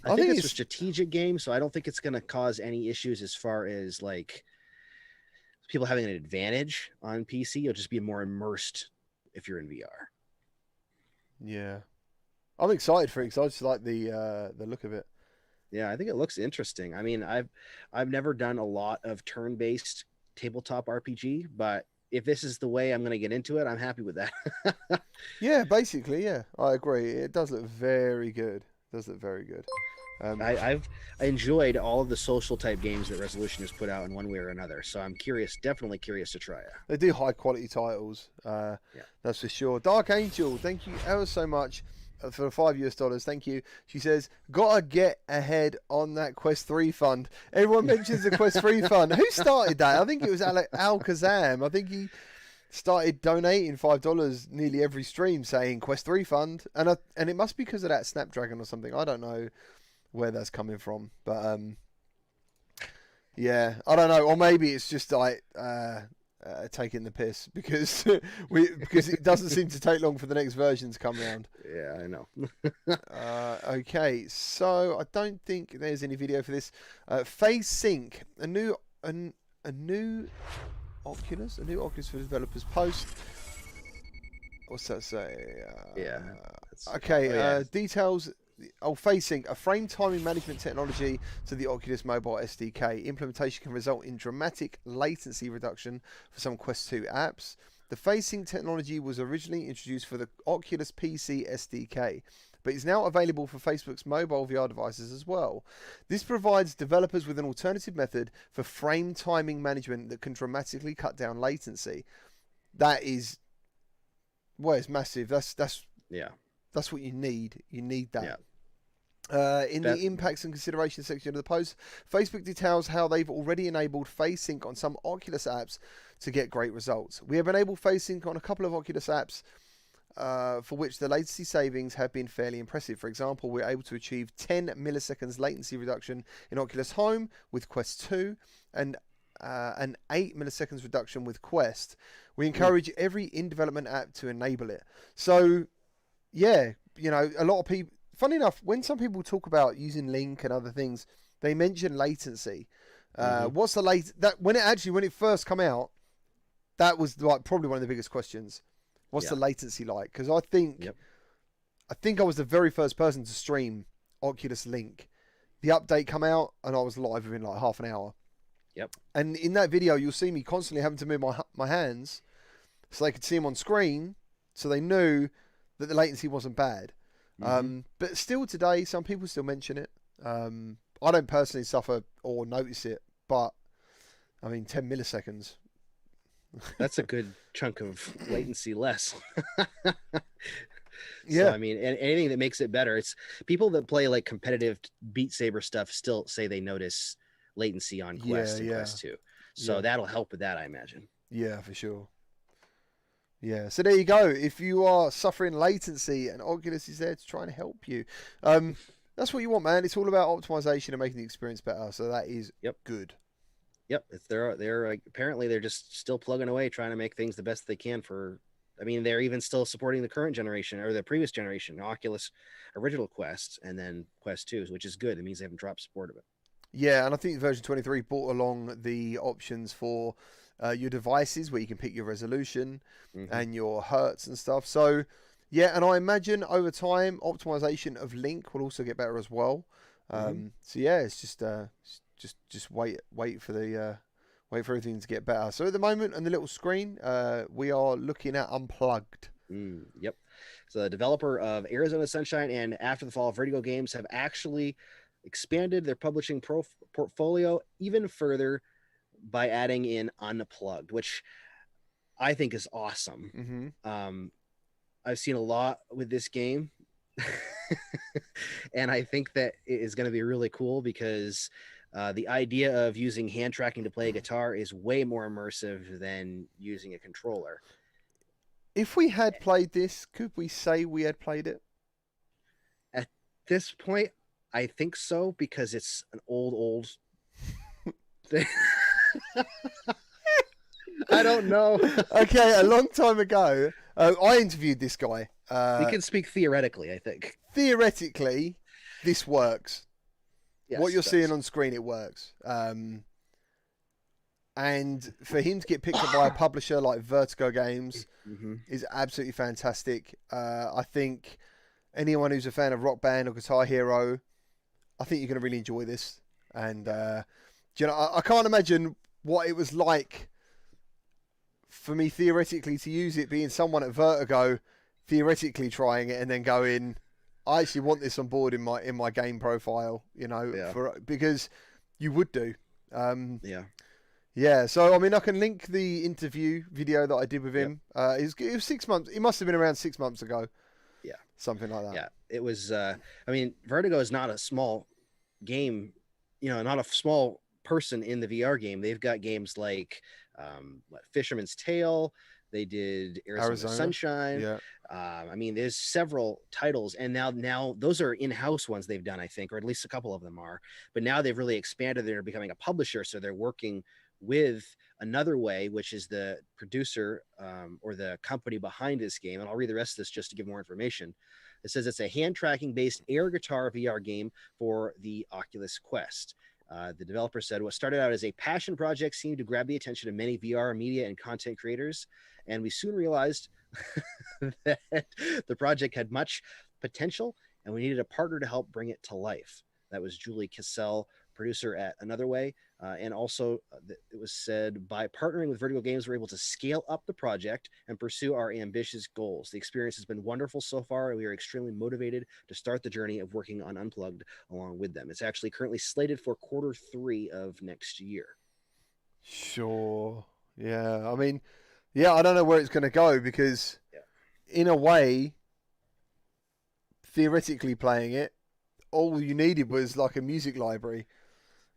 B: I think it's a strategic game, so I don't think it's going to cause any issues as far as like people having an advantage on PC. You'll just be more immersed if you're in VR.
A: Yeah, I'm excited for it because I just like the look of it.
B: Yeah, I think it looks interesting. I mean, I've never done a lot of turn-based tabletop RPG, but if this is the way I'm going to get into it, I'm happy with that.
A: Yeah, basically, yeah, I agree. It does look very good. It does look very good.
B: I enjoyed all of the social type games that Resolution has put out in one way or another, so I'm definitely curious to try it.
A: They do high quality titles,
B: Yeah.
A: that's for sure. Dark Angel, thank you ever so much for the $5. Thank you. She says, gotta get ahead on that Quest 3 fund. Everyone mentions the Quest 3 fund. Who started that? I think it was Al Kazam. I think he started donating $5 nearly every stream saying Quest 3 fund, and it must be because of that Snapdragon or something. I don't know where that's coming from, but yeah, I don't know, or maybe it's just like taking the piss because because it doesn't seem to take long for the next version to come around.
B: Yeah, I know.
A: Okay, so I don't think there's any video for this. Phase Sync, a new Oculus for developers post. What's that say?
B: Yeah.
A: Okay, details. Phase Sync, a frame timing management technology to the Oculus Mobile SDK. Implementation can result in dramatic latency reduction for some Quest 2 apps. The Phase Sync technology was originally introduced for the Oculus PC SDK, but is now available for Facebook's mobile VR devices as well. This provides developers with an alternative method for frame timing management that can dramatically cut down latency. That is, well, it's massive. That's what you need. You need that.
B: Yeah.
A: In the impacts and considerations section of the post, Facebook details how they've already enabled Phase Sync on some Oculus apps to get great results. We have enabled Phase Sync on a couple of Oculus apps for which the latency savings have been fairly impressive. For example, we're able to achieve 10 milliseconds latency reduction in Oculus Home with Quest 2 and an 8 milliseconds reduction with Quest. We encourage every in-development app to enable it. So, yeah, you know, a lot of people... Funny enough, when some people talk about using Link and other things, they mention latency. What's the when it first came out, that was like probably one of the biggest questions. What's the latency like? Because I think I was the very first person to stream Oculus Link. The update come out and I was live within like half an hour.
B: Yep.
A: And in that video, you'll see me constantly having to move my hands so they could see them on screen, so they knew that the latency wasn't bad. But still today, some people still mention it. I don't personally suffer or notice it, but I mean, 10 milliseconds.
B: That's a good chunk of latency less.
A: Yeah.
B: So I mean, anything that makes it better. It's people that play like competitive Beat Saber stuff still say they notice latency on Quest and Quest 2. So that'll help with that, I imagine.
A: Yeah, for sure. Yeah, so there you go. If you are suffering latency, and Oculus is there to try and help you. That's what you want, man. It's all about optimization and making the experience better. So that is good.
B: Yep, they're like, apparently they're just still plugging away, trying to make things the best they can for. I mean, they're even still supporting the current generation or the previous generation, Oculus original Quest, and then Quest 2, which is good. It means they haven't dropped support of it.
A: Yeah, and I think version 23 brought along the options for your devices where you can pick your resolution and your hertz and stuff. So, yeah, and I imagine over time, optimization of Link will also get better as well. So yeah, it's just wait for the wait for everything to get better. So at the moment on the little screen, we are looking at Unplugged.
B: Yep. So the developer of Arizona Sunshine and After the Fall, Vertigo Games have actually expanded their publishing portfolio even further by adding in Unplugged, which I think is awesome. I've seen a lot with this game. And I think that it is going to be really cool because the idea of using hand tracking to play a guitar is way more immersive than using a controller.
A: If we had played this, could we say we had played it?
B: At this point, I think so, because it's an old thing. I don't know.
A: Okay, a long time ago, I interviewed this guy.
B: We can speak theoretically, I think.
A: Theoretically, this works.
B: Yes,
A: what you're seeing on screen, it works. And for him to get picked up by a publisher like Vertigo Games is absolutely fantastic. I think anyone who's a fan of Rock Band or Guitar Hero, I think you're going to really enjoy this. And you know, I can't imagine what it was like for me theoretically to use it, being someone at Vertigo, theoretically trying it and then going, I actually want this on board in my game profile, you know, because you would do. Yeah, so I mean, I can link the interview video that I did with him. It was 6 months. It must have been around 6 months ago. Yeah, something like that.
B: Yeah, it was. I mean, Vertigo is not a small game. You know, not a small person in the VR game. They've got games like Fisherman's Tale. They did Arizona Sunshine.
A: Yeah.
B: I mean, there's several titles, and now those are in-house ones they've done, I think, or at least a couple of them are. But now they've really expanded. They're becoming a publisher, so they're working with Another Way, which is the producer or the company behind this game. And I'll read the rest of this just to give more information. It says it's a hand tracking based air guitar VR game for the Oculus Quest. The developer said what started out as a passion project seemed to grab the attention of many VR media and content creators. And we soon realized that the project had much potential and we needed a partner to help bring it to life. That was Julie Cassell, producer at Another Way. And also it was said, by partnering with Vertigo Games, we're able to scale up the project and pursue our ambitious goals. The experience has been wonderful so far, and we are extremely motivated to start the journey of working on Unplugged along with them. It's actually currently slated for Q3 of next year.
A: Sure. Yeah. I mean, yeah, I don't know where it's going to go because in a way, theoretically playing it, all you needed was like a music library.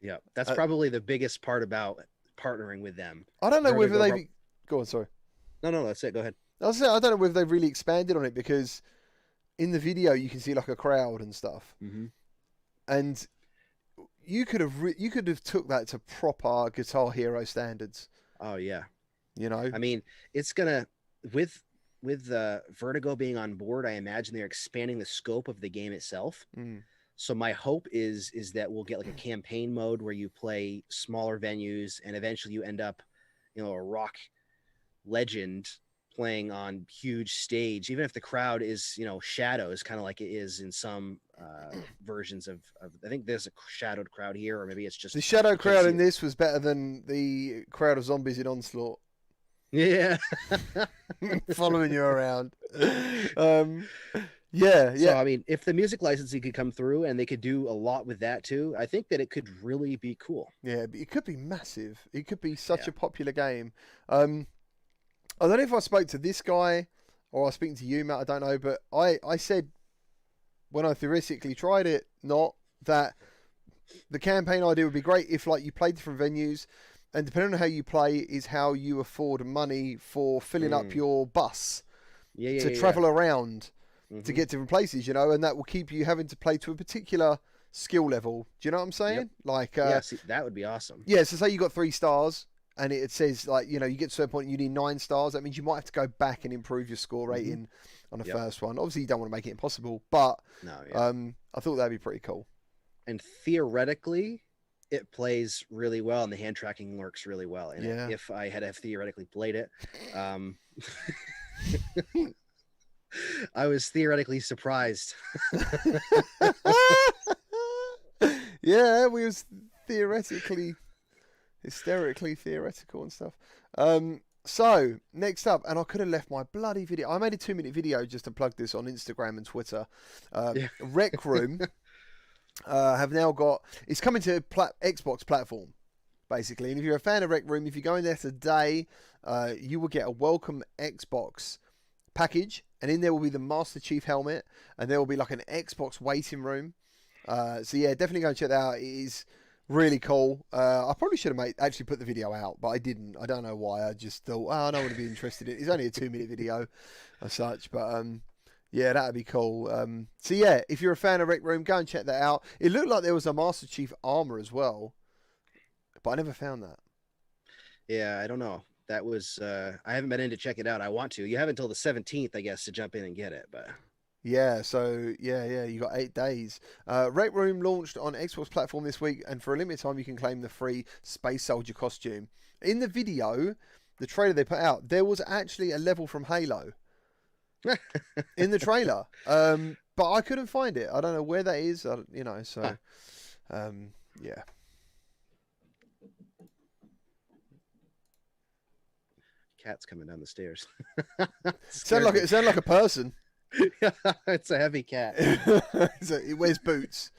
B: Yeah, that's probably the biggest part about partnering with them.
A: I don't know whether they've... Go on, sorry.
B: No, that's it. Go ahead.
A: I don't know whether they've really expanded on it because in the video you can see like a crowd and stuff. And you could have took that to proper Guitar Hero standards.
B: Oh, yeah.
A: You know?
B: I mean, it's going to... With Vertigo being on board, I imagine they're expanding the scope of the game itself. So my hope is that we'll get like a campaign mode where you play smaller venues and eventually you end up, you know, a rock legend playing on huge stage, even if the crowd is, you know, shadows, kind of like it is in some versions of I think there's a shadowed crowd here, or maybe it's just
A: the shadow crowd in this was better than the crowd of zombies in Onslaught.
B: Yeah.
A: Following you around. Yeah,
B: So,
A: yeah,
B: I mean, if the music licensing could come through and they could do a lot with that too, I think that it could really be cool.
A: yeah. But it could be massive. It could be such
B: Yeah.
A: a popular game. I don't know if I spoke to this guy or I was speaking to you, Matt. I don't know, but I said when I theoretically tried it, not that the campaign idea would be great if like you played different venues, and depending on how you play is how you afford money for filling up your bus
B: Yeah, yeah,
A: to
B: yeah,
A: travel around
B: yeah.
A: to get different places, you know, and that will keep you having to play to a particular skill level. Do you know what I'm
B: Yep.
A: saying? Like,
B: Yeah, see, that would be awesome.
A: yeah, so say you got 3 stars and it says like, you know, you get to a point and you need 9 stars. That means you might have to go back and improve your score rating on the
B: Yep.
A: first one. Obviously, you don't want to make it impossible, but
B: No, yeah.
A: I thought that'd be pretty cool.
B: And theoretically, it plays really well and the hand tracking works really well in
A: Yeah.
B: it. If I had have theoretically played it, I was theoretically surprised.
A: Yeah, we was theoretically, hysterically theoretical and stuff. So next up, and I could have left my bloody video. I made a 2-minute video just to plug this on Instagram and Twitter.
B: Yeah.
A: Rec Room have now got. It's coming to Xbox platform basically. And if you're a fan of Rec Room, if you go in there today, you will get a welcome Xbox package, and in there will be the Master Chief helmet, and there will be like an Xbox waiting room. So yeah, definitely go and check that out. It is really cool. I probably should have actually put the video out, but I didn't. I don't know why. I just thought, oh, I don't want to be interested in it. It's only a 2-minute video as such, but yeah, that'd be cool. So yeah, if you're a fan of Rec Room, go and check that out. It looked like there was a Master Chief armor as well, but I never found that.
B: Yeah, I don't know. That was I haven't been in to check it out. I want to. You have until the 17th, I guess, to jump in and get it, but
A: Yeah, so yeah, you got 8 days. Rec Room launched on Xbox platform this week, and for a limited time, you can claim the free Space Soldier costume. In the video, the trailer they put out, there was actually a level from Halo in the trailer, but I couldn't find it. I don't know where that is. You know, so yeah.
B: cat's coming down the stairs.
A: Sound like a person.
B: It's a heavy cat.
A: It wears boots.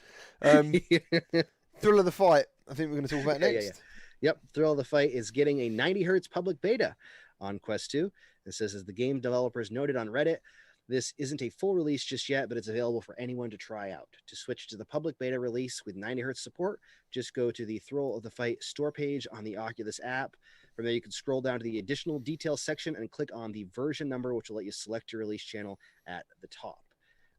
A: Thrill of the Fight, I think we're going to talk about next.
B: Yep, Thrill of the Fight is getting a 90 hertz public beta on Quest 2. It says, as the game developers noted on Reddit, this isn't a full release just yet, but it's available for anyone to try out. To switch to the public beta release with 90 hertz support, just go to the Thrill of the Fight store page on the Oculus app. From there, you can scroll down to the additional details section and click on the version number, which will let you select your release channel at the top.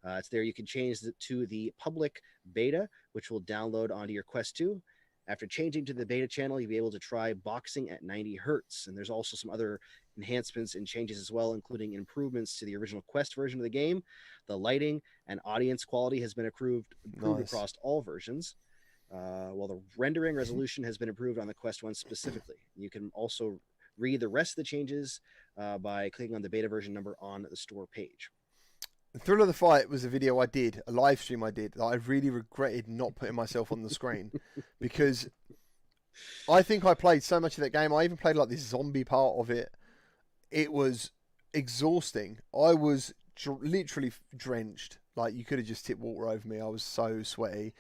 B: It's there. You can change it to the public beta, which will download onto your Quest 2. After changing to the beta channel, you'll be able to try boxing at 90 hertz. And there's also some other enhancements and changes as well, including improvements to the original Quest version of the game. The lighting and audience quality has been improved across all versions. While the rendering resolution has been improved on the Quest 1 specifically. You can also read the rest of the changes by clicking on the beta version number on the store page.
A: Thrill of the Fight was a video I did, a live stream I did, that I really regretted not putting myself on the screen because I think I played so much of that game. I even played like this zombie part of it. It was exhausting. I was literally drenched. Like you could have just tipped water over me. I was so sweaty.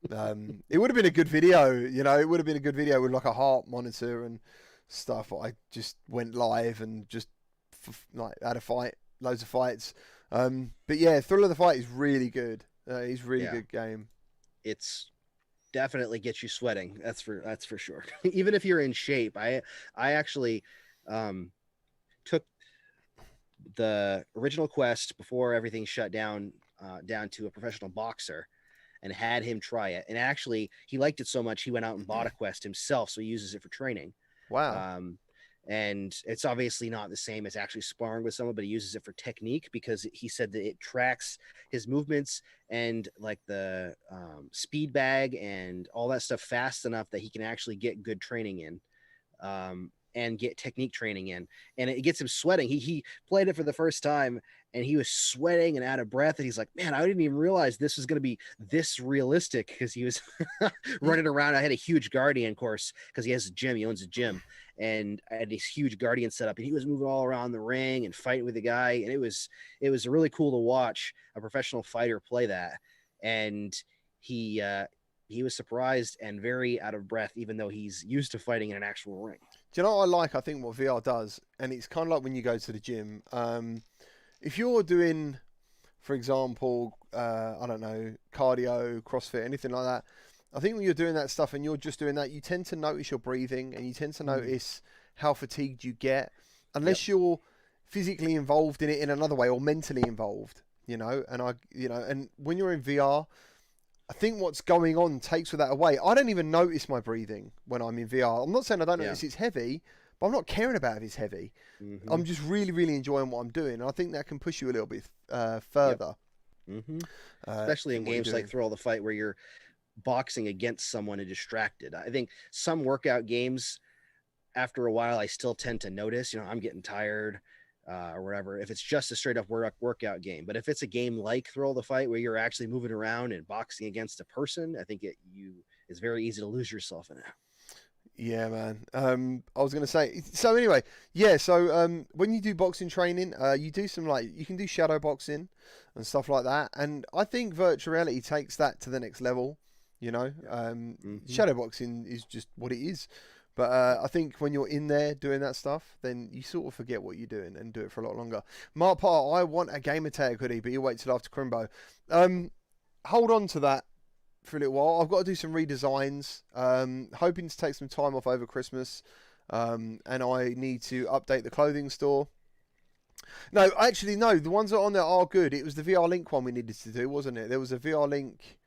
A: It would have been a good video, you know. It would have been a good video with like a heart monitor and stuff. I just went live and just like had a fight, loads of fights. But yeah, Thrill of the Fight is really good. It's really good game.
B: It's definitely gets you sweating. That's for sure. Even if you're in shape, I actually took the original Quest before everything shut down to a professional boxer and had him try it. And actually, he liked it so much, he went out and bought a Quest himself, so he uses it for training.
A: Wow.
B: And it's obviously not the same as actually sparring with someone, but he uses it for technique because he said that it tracks his movements and like the speed bag and all that stuff fast enough that he can actually get good training in. And get technique training in, and it gets him sweating. He played it for the first time and he was sweating and out of breath, and he's like, man, I didn't even realize this was going to be this realistic, because he was running around. I had a huge Guardian course because he has a gym, he owns a gym, and I had this huge guardian setup, and he was moving all around the ring and fighting with the guy, and it was really cool to watch a professional fighter play that. And he was surprised and very out of breath, even though he's used to fighting in an actual ring.
A: Do you know what I like? I think what VR does, and it's kind of like when you go to the gym. If you're doing, for example, I don't know, cardio, CrossFit, anything like that, I think when you're doing that stuff and you're just doing that, you tend to notice your breathing and you tend to notice how fatigued you get, unless you're physically involved in it in another way or mentally involved, you know. And and when you're in VR, I think what's going on takes that away. I don't even notice my breathing when I'm in VR. I'm not saying I don't notice it's heavy, but I'm not caring about if it's heavy. I'm just really, really enjoying what I'm doing. And I think that can push you a little bit further.
B: Especially in games like Thrill of the Fight, where you're boxing against someone and distracted. I think some workout games, after a while, I still tend to notice, I'm getting tired or whatever, if it's just a straight up workout game. But if it's a game like Thrill of the Fight, where you're actually moving around and boxing against a person, I think it's very easy to lose yourself in it.
A: Yeah, man. I was going to say, so anyway, so when you do boxing training, you do some, you can do shadow boxing and stuff like that. And I think virtual reality takes that to the next level, Shadow boxing is just what it is. But I think when you're in there doing that stuff, then you sort of forget what you're doing and do it for a lot longer. Mark Potter, I want a Gamertag hoodie, but you wait till after Crimbo. Hold on to that for a little while. I've got to do some redesigns. Hoping to take some time off over Christmas. And I need to update the clothing store. No, actually, no. The ones that are on there are good. It was the VR Link one we needed to do, wasn't it? There was a VR Link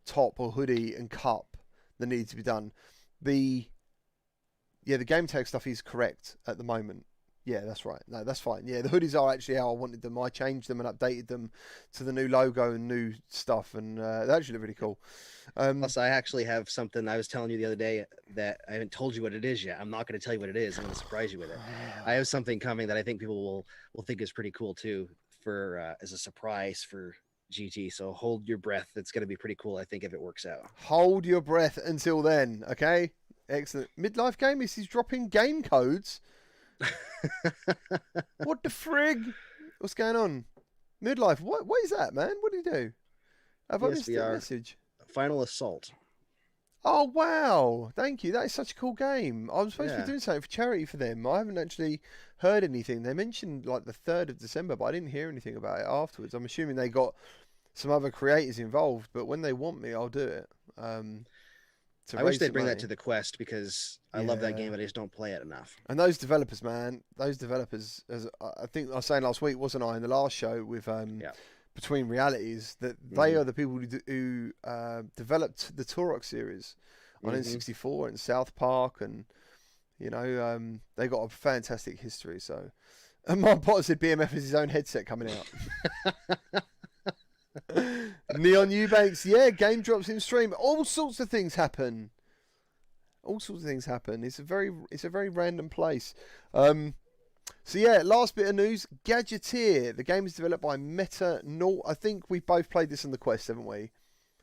A: top or hoodie and cup that needed to be done. The game tag stuff is correct at the moment. Yeah, that's right. No, that's fine. Yeah, the hoodies are actually how I wanted them. I changed them and updated them to the new logo and new stuff, and they actually look really cool.
B: Plus, I actually have something I was telling you the other day that I haven't told you what it is yet. I'm not going to tell you what it is. I'm going to surprise you with it. I have something coming that I think people will think is pretty cool too, for as a surprise for GT. So hold your breath. It's going to be pretty cool, I think, if it works out.
A: Hold your breath until then, okay? Excellent. Midlife Game is dropping game codes. What the frig? What's going on? Midlife, what is that, man? What did he do? Have I missed the message?
B: Final Assault.
A: Oh, wow. Thank you. That is such a cool game. I was supposed to be doing something for charity for them. I haven't actually heard anything. They mentioned the 3rd of December, but I didn't hear anything about it afterwards. I'm assuming they got some other creators involved, but when they want me, I'll do it.
B: I wish they'd bring that to the Quest, because I love that game, but I just don't play it enough.
A: And those developers, man, as I think I was saying last week, wasn't I, in the last show with Between Realities, that they are the people who developed the Turok series on N64 and South Park, and they got a fantastic history. So, and Mark Potter said BMF has his own headset coming out. Neon Eubanks, game drops in stream. All sorts of things happen. It's a very random place. Last bit of news. Gadgeteer. The game is developed by Meta Naught. I think we've both played this on the Quest, haven't we?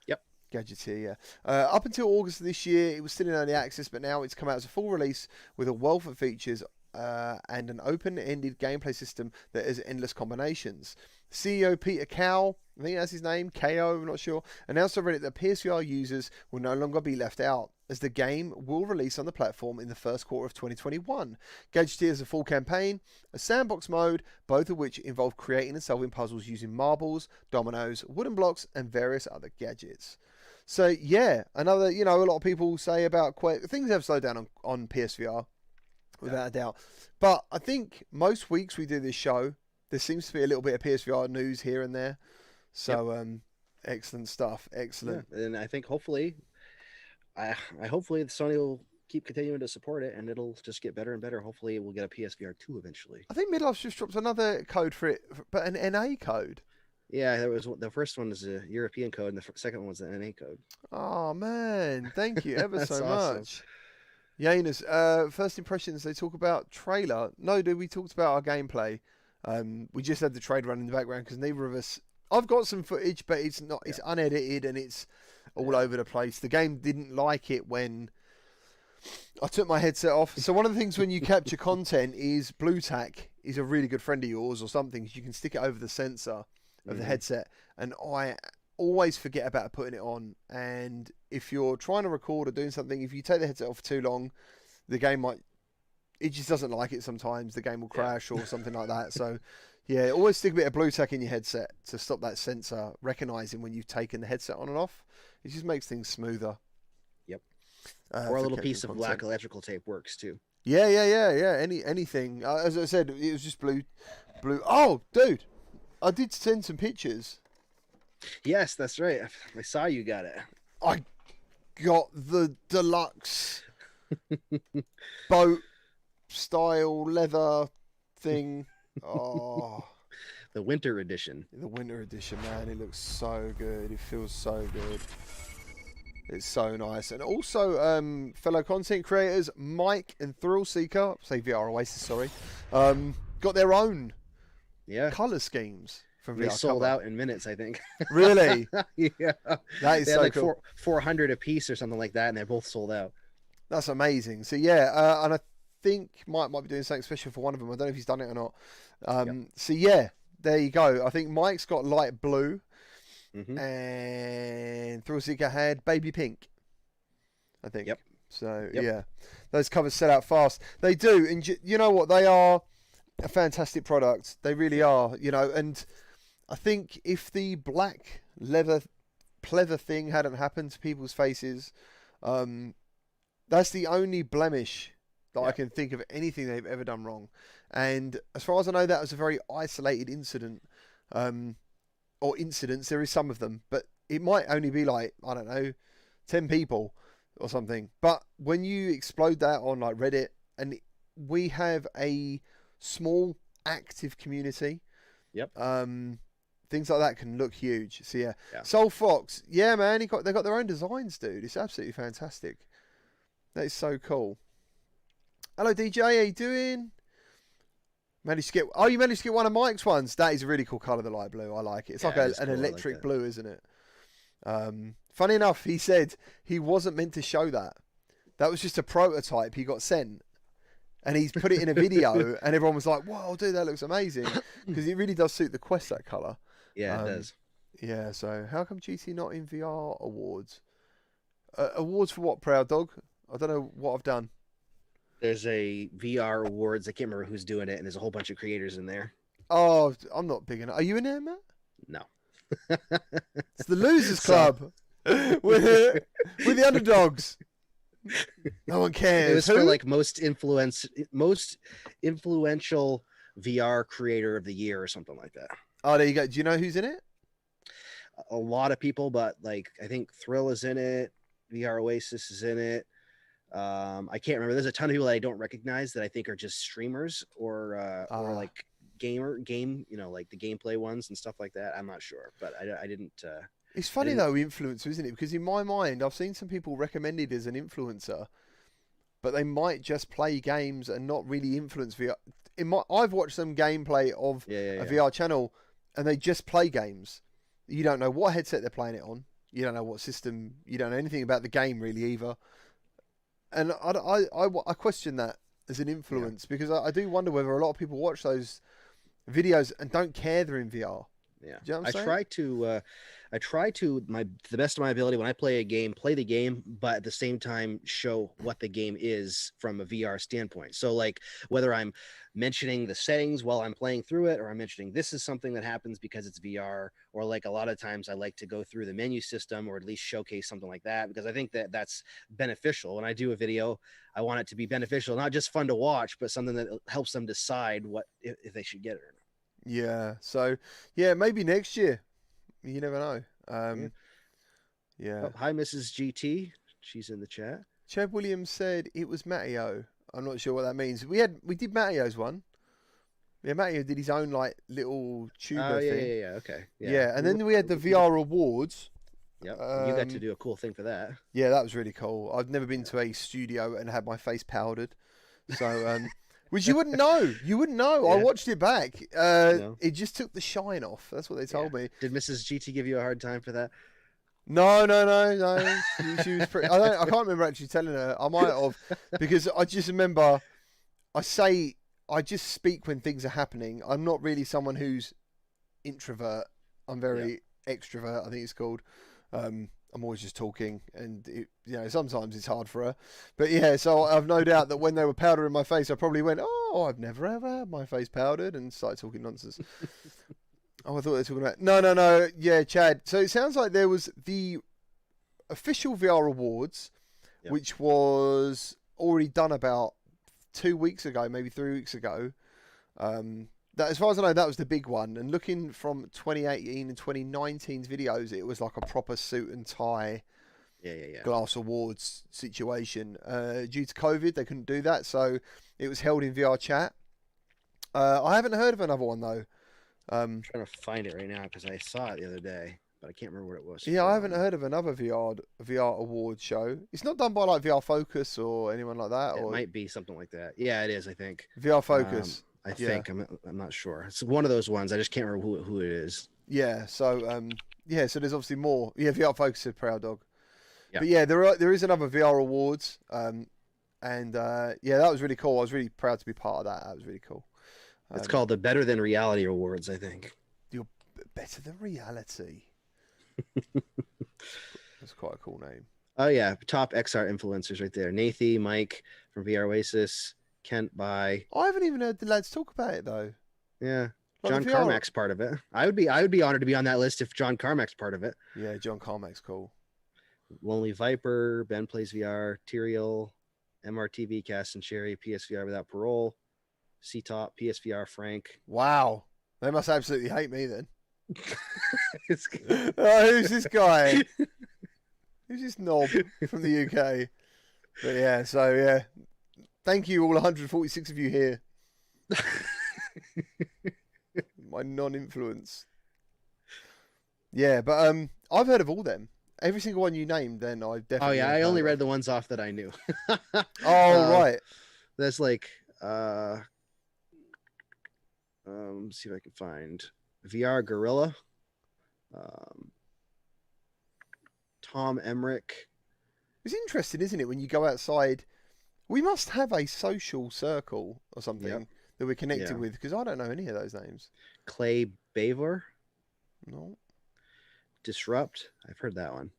B: Yep.
A: Gadgeteer, up until August of this year, it was still in early access, but now it's come out as a full release with a wealth of features and an open-ended gameplay system that has endless combinations. CEO Peter Cow, I think that's his name, KO, I'm not sure, announced on Reddit that PSVR users will no longer be left out, as the game will release on the platform in the first quarter of 2021. Gadgeteer is a full campaign, a sandbox mode, both of which involve creating and solving puzzles using marbles, dominoes, wooden blocks, and various other gadgets. So another, a lot of people say about things have slowed down on PSVR, without a doubt. But I think most weeks we do this show, there seems to be a little bit of PSVR news here and there. So, excellent stuff. Excellent.
B: Yeah. And I think hopefully Sony will keep continuing to support it, and it'll just get better and better. Hopefully we'll get a PSVR 2 eventually.
A: I think Midlife just dropped another code for it, but an NA code.
B: Yeah, the first one was a European code, and the second one was an NA code.
A: Oh, man. Thank you ever so
B: awesome.
A: much. Yanus, first impressions, they talk about trailer. No, dude, we talked about our gameplay. We just had the trailer running in the background because neither of us... I've got some footage, but it's not. It's unedited and it's all over the place. The game didn't like it when I took my headset off. So one of the things when you capture content is Blue Tack is a really good friend of yours or something. You can stick it over the sensor of the headset, and I always forget about putting it on. And if you're trying to record or doing something, if you take the headset off for too long, the game might. It just doesn't like it sometimes. The game will crash or something like that. So, yeah, always stick a bit of Blue Tack in your headset to stop that sensor recognizing when you've taken the headset on and off. It just makes things smoother.
B: Yep. Or a little piece of black electrical tape works too.
A: Yeah. Anything. As I said, it was just blue. Oh, dude, I did send some pictures.
B: Yes, that's right. I saw you got it.
A: I got the deluxe boat style leather thing. Oh,
B: the winter edition.
A: The winter edition, man. It looks so good. It feels so good. It's so nice. And also, fellow content creators, Mike and Thrillseeker, say VR Oasis, sorry, got their own colour schemes from VR.
B: They sold out in minutes, I think.
A: Really?
B: Yeah.
A: That is
B: they
A: so
B: had like
A: cool.
B: 400 a piece or something like that, and they're both sold out.
A: That's amazing. So, yeah, and I think Mike might be doing something special for one of them. I don't know if he's done it or not. So, yeah, there you go. I think Mike's got light blue. And Thrillseeker had baby pink, I think.
B: Yep.
A: So yeah, those covers sell out fast. They do, and you know what? They are a fantastic product. They really are. You know, and I think if the black leather pleather thing hadn't happened to people's faces, that's the only blemish that I can think of anything they've ever done wrong. And as far as I know, that was a very isolated incident. Or incidents, there is some of them, but it might only be like, I don't know, 10 people or something. But when you explode that on like Reddit, and we have a small active community, things like that can look huge. So yeah. Soul Fox, yeah, man, they got their own designs, dude. It's absolutely fantastic. That is so cool. Hello DJ, how you doing? You managed to get one of Mike's ones. That is a really cool colour, the light blue. I like it. It's like an electric blue, isn't it? Funny enough, he said he wasn't meant to show that. That was just a prototype he got sent. And he's put it in a video, and everyone was like, "Wow, dude, that looks amazing." Because it really does suit the Quest, that colour.
B: Yeah, it does.
A: Yeah, so how come GT not in VR awards? Awards for what, Proud Dog? I don't know what I've done. There's
B: a VR awards. I can't remember who's doing it, and there's a whole bunch of creators in there.
A: Oh, I'm not big enough. Are you in there, Matt?
B: No.
A: It's the Losers Club with the underdogs. No one cares.
B: It was for like most influential VR creator of the year or something like that.
A: Oh, there you go. Do you know who's in it?
B: A lot of people, but like I think Thrill is in it. VR Oasis is in it. I can't remember. There's a ton of people that I don't recognize that I think are just streamers or like game, you know, like the gameplay ones and stuff like that. I'm not sure, but I didn't.
A: It's funny though, influencer, isn't it? Because in my mind, I've seen some people recommended as an influencer, but they might just play games and not really influence VR. I've watched some gameplay of a VR channel, and they just play games. You don't know what headset they're playing it on. You don't know what system. You don't know anything about the game really either. And I question that as an influence because I do wonder whether a lot of people watch those videos and don't care they're in VR.
B: Yeah,
A: do you know what I'm saying?
B: I try to the best of my ability when I play a game, play the game, but at the same time show what the game is from a VR standpoint. So like whether I'm mentioning the settings while I'm playing through it, or I'm mentioning this is something that happens because it's VR, or like a lot of times I like to go through the menu system or at least showcase something like that because I think that that's beneficial. When I do a video, I want it to be beneficial, not just fun to watch, but something that helps them decide if they should get it or not.
A: Yeah. So yeah, maybe next year. You never know. Yeah.
B: Oh, hi, Mrs. GT. She's in the chat.
A: Chad Williams said it was Matteo. I'm not sure what that means. We did Matteo's one. Yeah, Matteo did his own like little tuber thing.
B: Yeah. Okay.
A: Yeah, and then we had the VR awards.
B: Yep. You got to do a cool thing for that.
A: Yeah, that was really cool. I've never been to a studio and had my face powdered. So which you wouldn't know. You wouldn't know. Yeah. I watched it back. It just took the shine off. That's what they told me.
B: Did Mrs. GT give you a hard time for that?
A: No. She was pretty. I can't remember actually telling her. I might have, because I just remember. I just speak when things are happening. I'm not really someone who's introvert. I'm very extrovert, I think it's called. I'm always just talking, and sometimes it's hard for her. But yeah, so I've no doubt that when they were powdering my face, I probably went, "Oh, I've never ever had my face powdered," and started talking nonsense. Oh, I thought they were talking about... No. Yeah, Chad. So it sounds like there was the official VR Awards, which was already done about 2 weeks ago, maybe 3 weeks ago. That, as far as I know, that was the big one. And looking from 2018 and 2019's videos, it was like a proper suit and tie glass awards situation. Due to COVID, they couldn't do that, so it was held in VR chat. I haven't heard of another one, though.
B: I'm trying to find it right now because I saw it the other day, but I can't remember what it was.
A: Yeah, I haven't heard of another VR award show. It's not done by like VR Focus or anyone like that.
B: It might be something like that. Yeah, it is, I think.
A: VR Focus.
B: I think I'm not sure. It's one of those ones. I just can't remember who it is.
A: Yeah. So so there's obviously more. Yeah, VR Focus said Proud Dog. Yeah. But yeah, there is another VR Awards. And that was really cool. I was really proud to be part of that. That was really cool.
B: It's called the Better Than Reality Awards, I think.
A: You're Better Than Reality. That's quite a cool name.
B: Oh yeah, top XR influencers right there. Nathy, Mike from VR Oasis, Kent by.
A: I haven't even heard the lads talk about it though.
B: Yeah, like John Carmack's part of it. I would be honored to be on that list if John Carmack's part of it.
A: Yeah, John Carmack's cool.
B: Lonely Viper, Ben Plays VR, Tyrael, MRTV, Cast and Cherry, PSVR Without Parole, C-Top, PSVR Frank.
A: Wow, they must absolutely hate me then. Who's this guy? Who's this knob from the UK? But yeah, so yeah, thank you all 146 of you here. My non-influence. Yeah, but I've heard of all them. Every single one you named, then I definitely.
B: Oh yeah, I only read the ones off that I knew.
A: Right.
B: That's like let's see if I can find VR Gorilla, Tom Emmerich.
A: It's interesting, isn't it, when you go outside? We must have a social circle or something that we're connected with, because I don't know any of those names.
B: Clay Bavor?
A: No.
B: Disrupt? I've heard that one.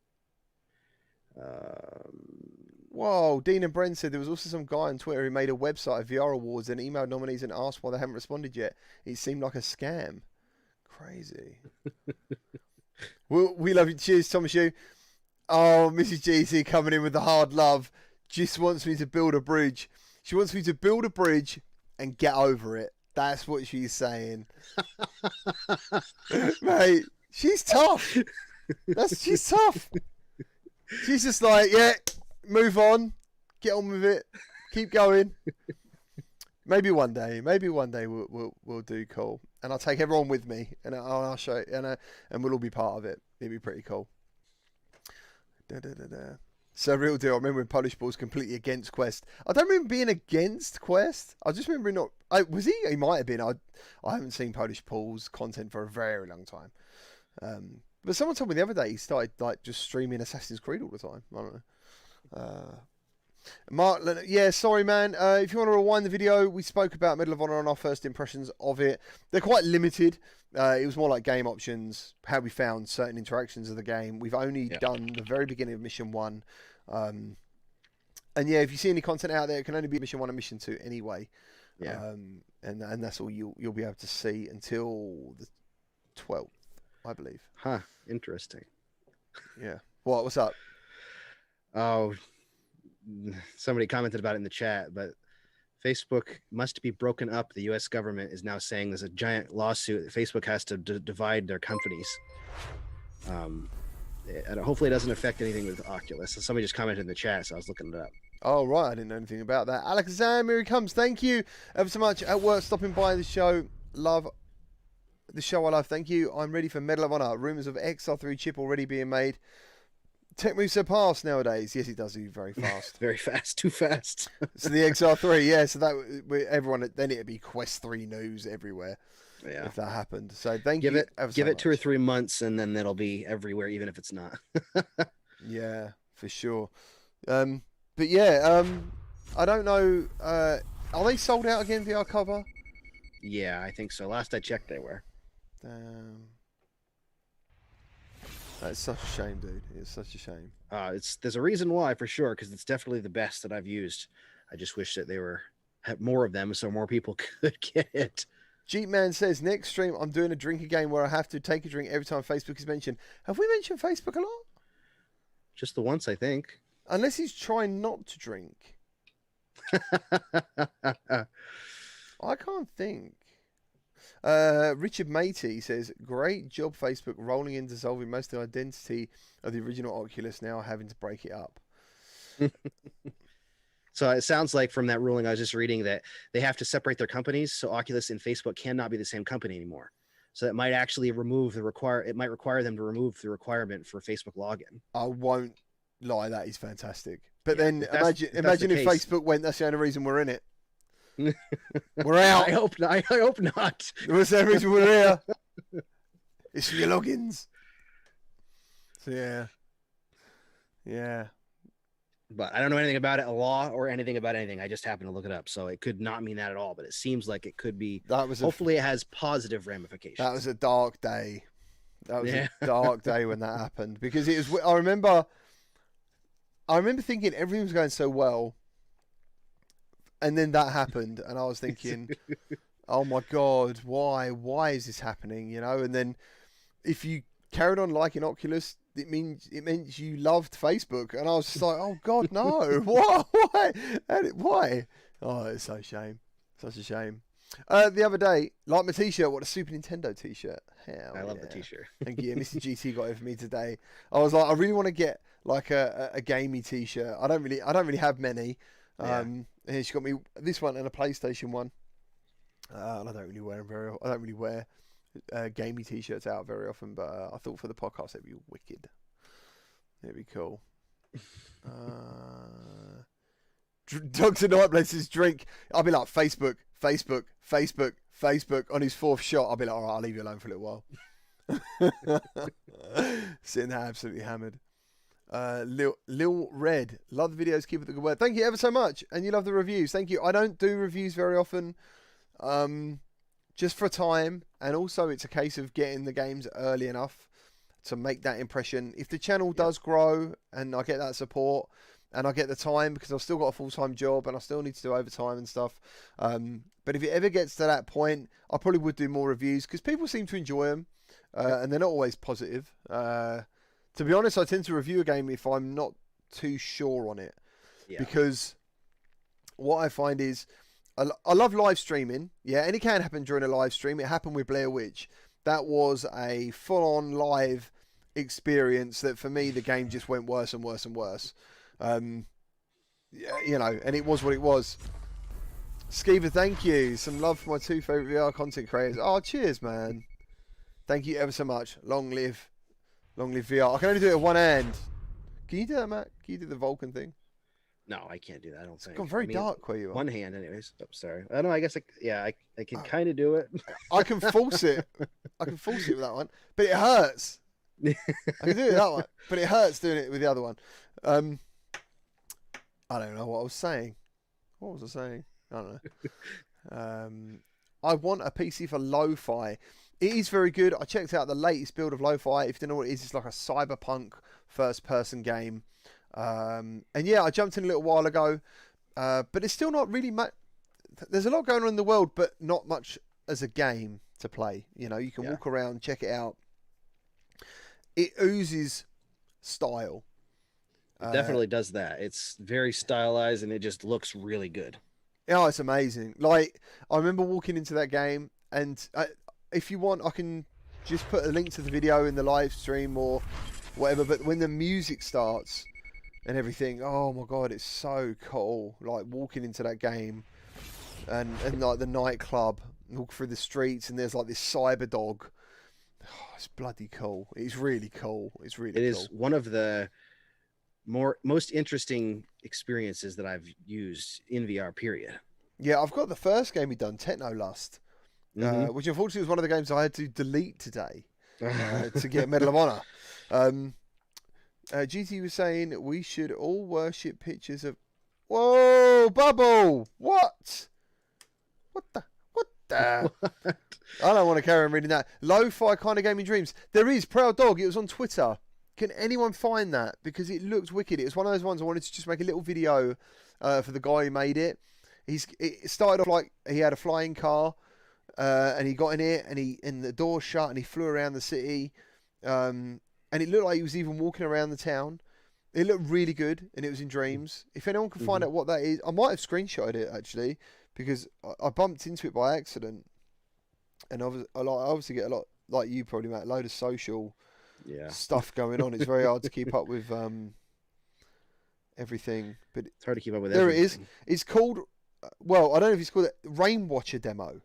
A: Whoa, Dean and Brent said there was also some guy on Twitter who made a website of VR Awards and emailed nominees and asked why they haven't responded yet. It seemed like a scam. Crazy. Well, we love you. Cheers, Thomas Hugh. Oh, Mrs. GC coming in with the hard love. Just wants me to build a bridge. She wants me to build a bridge and get over it. That's what she's saying. Mate, she's tough. She's tough. She's just like, yeah, move on. Get on with it. Keep going. Maybe one day we'll do cool. And I'll take everyone with me, and I'll show it, and we'll all be part of it. It'd be pretty cool. So real deal. I remember when Polish Ball was completely against Quest. I don't remember being against Quest. I just remember not. Was he? He might have been. I haven't seen Polish Paul's content for a very long time. But someone told me the other day he started like just streaming Assassin's Creed all the time. I don't know. Mark, yeah, sorry man. If you want to rewind the video, we spoke about Medal of Honor and our first impressions of it. They're quite limited. It was more like game options, how we found certain interactions of the game. We've only done the very beginning of Mission 1. And yeah, if you see any content out there, it can only be Mission 1 and Mission 2 anyway. Yeah. And that's all you'll be able to see until the 12th, I believe.
B: Huh, interesting.
A: Yeah. What's up?
B: Oh, somebody commented about it in the chat, but Facebook must be broken up. The U.S. government is now saying there's a giant lawsuit that Facebook has to divide their companies. And hopefully it doesn't affect anything with Oculus. So somebody just commented in the chat, so I was looking it up.
A: Oh, right. I didn't know anything about that. Alex Zam, here he comes. Thank you ever so much at work stopping by the show. Love the show. I love. Thank you. I'm ready for Medal of Honor. Rumors of XR3 chip already being made. Tech moves so fast nowadays. Yes, it does move very fast.
B: Very fast. Too fast.
A: So the XR3, yeah. So that everyone, then it'd be Quest 3 news everywhere.
B: Yeah.
A: if that happened. So thank
B: Give
A: you.
B: it
A: Ever
B: give
A: so
B: it 2 or
A: much.
B: 3 months, and then it'll be everywhere, even if it's not.
A: Yeah, for sure. But yeah, I don't know. Are they sold out again, VR cover?
B: Yeah, I think so. Last I checked, they were.
A: That's such a shame, dude. It's such a shame.
B: There's a reason why, for sure, because it's definitely the best that I've used. I just wish that they had more of them so more people could get it.
A: Jeep Man says, next stream, I'm doing a drinker game where I have to take a drink every time Facebook is mentioned. Have we mentioned Facebook a lot?
B: Just the once, I think.
A: Unless he's trying not to drink. I can't think. Richard Matey says, great job, Facebook, rolling in, dissolving most of the identity of the original Oculus, now having to break it up.
B: So it sounds like from that ruling I was just reading that they have to separate their companies, so Oculus and Facebook cannot be the same company anymore. So it might actually it might require them to remove the requirement for Facebook login.
A: I won't lie, that is fantastic. But
B: Yeah,
A: then imagine if
B: case.
A: Facebook went, that's the only reason we're in it. We're out.
B: I hope not.
A: What's the reason we're here? It's for your logins. So yeah.
B: But I don't know anything about it, a law or anything about anything. I just happened to look it up, so it could not mean that at all. But it seems like it could be. Hopefully, it has positive ramifications.
A: That was a dark day. That was a dark day when that happened, because it was. I remember thinking everything was going so well, and then that happened, and I was thinking, "Oh my God, why? Why is this happening?" You know. And then, if you carried on liking Oculus, it meant you loved Facebook, and I was just like, "Oh God, no! Why? Oh, it's such a shame. Such a shame." The other day, like my T-shirt, what a Super Nintendo T-shirt.
B: I love the T-shirt.
A: Thank you. Mr. GT got it for me today. I was like, I really want to get like a gamey T-shirt. I don't really have many. And she got me this one and a PlayStation one. And I don't really wear them I don't really wear gamey T-shirts out very often. But I thought for the podcast it'd be wicked. It'd be cool. Dr. Nightblade says drink. I'll be like Facebook on his fourth shot. I'll be like, all right, I'll leave you alone for a little while. Sitting there absolutely hammered. Lil Red, love the videos, keep it the good word. Thank you ever so much, and you love the reviews. Thank you. I don't do reviews very often, just for time, and also it's a case of getting the games early enough to make that impression. If the channel does grow and I get that support and I get the time, because I've still got a full-time job and I still need to do overtime and stuff, but if it ever gets to that point, I probably would do more reviews, because people seem to enjoy them, and they're not always positive. To be honest, I tend to review a game if I'm not too sure on it, because what I find is I love live streaming, and it can happen during a live stream. It happened with Blair Witch. That was a full-on live experience that, for me, the game just went worse and worse and worse. And it was what it was. Skeever, thank you. Some love for my two favourite VR content creators. Oh, cheers, man. Thank you ever so much. Long live VR. I can only do it with one hand. Can you do that, Matt? Can you do the Vulcan thing?
B: No, I can't do that. I don't think.
A: It's gone very dark where you are.
B: One hand, anyways. Oh, sorry. I don't know. I guess I can kind of do it.
A: I can force it. I can force it with that one, but it hurts. I can do it with that one, but it hurts doing it with the other one. I don't know what I was saying. What was I saying? I don't know. I want a PC for lo-fi. It is very good. I checked out the latest build of lo-fi. If you don't know what it is, it's like a cyberpunk first-person game. And yeah, I jumped in a little while ago, but it's still not really much. There's a lot going on in the world, but not much as a game to play. You know, you can walk around, check it out. It oozes style.
B: It definitely does that. It's very stylized, and it just looks really good.
A: Yeah, it's amazing. Like, I remember walking into that game, and if you want, I can just put a link to the video in the live stream or whatever. But when the music starts and everything, oh my God, it's so cool. Like, walking into that game and like the nightclub, walk through the streets, and there's like this cyber dog. Oh, it's bloody cool. It's really cool. It's really cool. It
B: is one of the most interesting experiences that I've used in VR, period.
A: Yeah, I've got the first game we done, Techno Lust. which unfortunately was one of the games I had to delete today to get Medal of Honor. GT was saying we should all worship pictures of... Whoa, Bubble! What? What the? What? I don't want to carry on reading that. Lo-fi kind of gaming dreams. There is Proud Dog. It was on Twitter. Can anyone find that? Because it looked wicked. It was one of those ones I wanted to just make a little video for the guy who made it. It started off like he had a flying car and he got in it and the door shut and he flew around the city. And it looked like he was even walking around the town. It looked really good and it was in dreams. If anyone can find out what that is, I might have screenshotted it actually because I bumped into it by accident. And I obviously get a lot, like you probably, Matt, a load of social stuff going on. It's very hard to keep up with everything. But
B: it's hard to keep up with
A: everything. There
B: everything.
A: it is. It's called, well, I don't know if it's called it Rainwatcher Demo.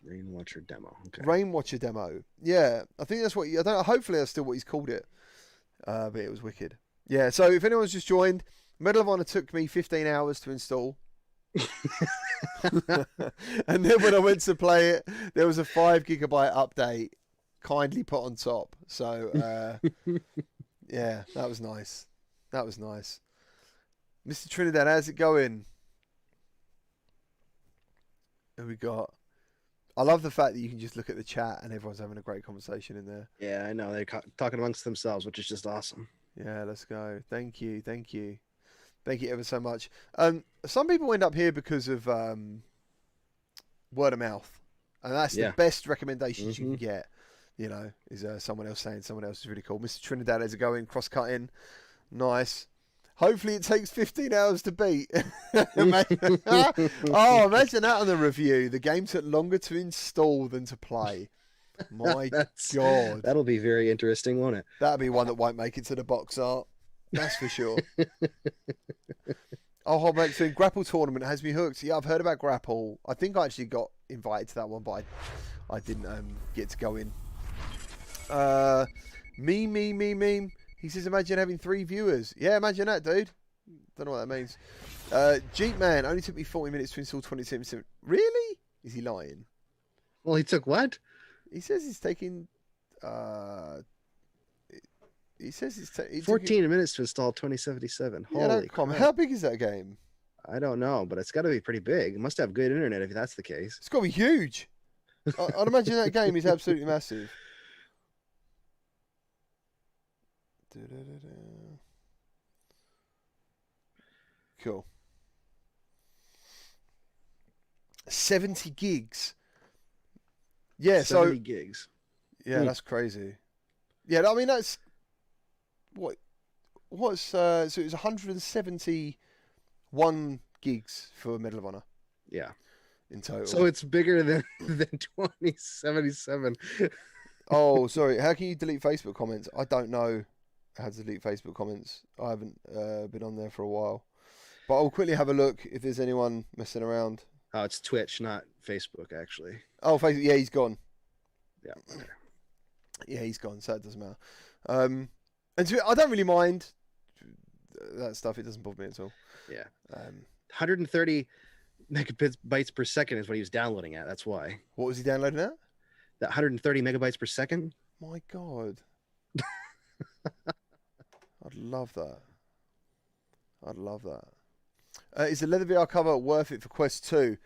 B: Rainwatcher Demo. Okay.
A: Rainwatcher Demo. Yeah, I think that's what, I don't know, hopefully that's still what he's called it. But it was wicked. Yeah, so if anyone's just joined, Medal of Honor took me 15 hours to install. And then when I went to play it, there was a 5 gigabyte update kindly put on top. So, yeah, that was nice. That was nice. Mr. Trinidad, how's it going? Who we got? I love the fact that you can just look at the chat and everyone's having a great conversation in there.
B: Yeah, I know. They're talking amongst themselves, which is just awesome.
A: Yeah, let's go. Thank you. Thank you. Thank you ever so much. Some people end up here because of word of mouth. And that's the best recommendations you can get. You know, is someone else saying someone else is really cool. Mr. Trinidad, how's it going? Cross-cutting. Nice. Hopefully it takes 15 hours to beat. Imagine that on the review. The game took longer to install than to play. My God.
B: That'll be very interesting, won't it?
A: That'll be one that won't make it to the box art. That's for sure. Oh, mate, so Grapple Tournament has me hooked. Yeah, I've heard about Grapple. I think I actually got invited to that one, but I didn't get to go in. Meme. He says, imagine having 3 viewers. Yeah, imagine that, dude. Don't know what that means. Jeep Man, only took me 40 minutes to install 27%. Really? Is he lying?
B: Well, he took what?
A: He says he's taking... he says it's
B: 14 minutes to install 2077. Holy crap.
A: How big is that game?
B: I don't know, but it's got to be pretty big. It must have good internet if that's the case.
A: It's got to be huge. I'd imagine that game is absolutely massive. Cool. 70 gigs. Yeah,
B: 70 gigs.
A: Yeah, that's crazy. Yeah, I mean that's what's so it was 171 gigs for Medal of Honor.
B: Yeah.
A: In total.
B: So it's bigger than 2077.
A: Oh, sorry. How can you delete Facebook comments? I don't know how to delete Facebook comments. I haven't been on there for a while. But I'll quickly have a look if there's anyone messing around.
B: Oh, it's Twitch, not Facebook, actually.
A: Oh, Facebook. Yeah, he's gone.
B: Yeah. Okay.
A: Yeah, he's gone, so it doesn't matter. And I don't really mind that stuff. It doesn't bother me at all.
B: Yeah. 130 megabytes per second is what he was downloading at. That's why.
A: What was he downloading at?
B: That 130 megabytes per second.
A: My God. I'd love that. I'd love that. Is the leather VR cover worth it for Quest 2?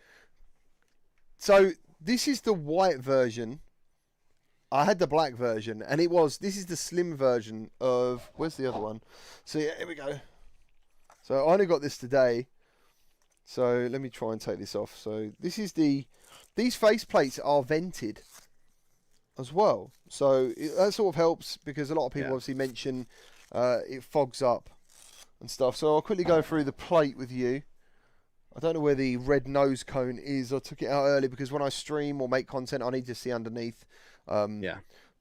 A: So this is the white version. I had the black version, and this is the slim version of, where's the other one? So yeah, here we go. So I only got this today. So let me try and take this off. So this is these face plates are vented as well. So that sort of helps because a lot of people obviously mention it fogs up and stuff. So I'll quickly go through the plate with you. I don't know where the red nose cone is. I took it out early because when I stream or make content, I need to see underneath. But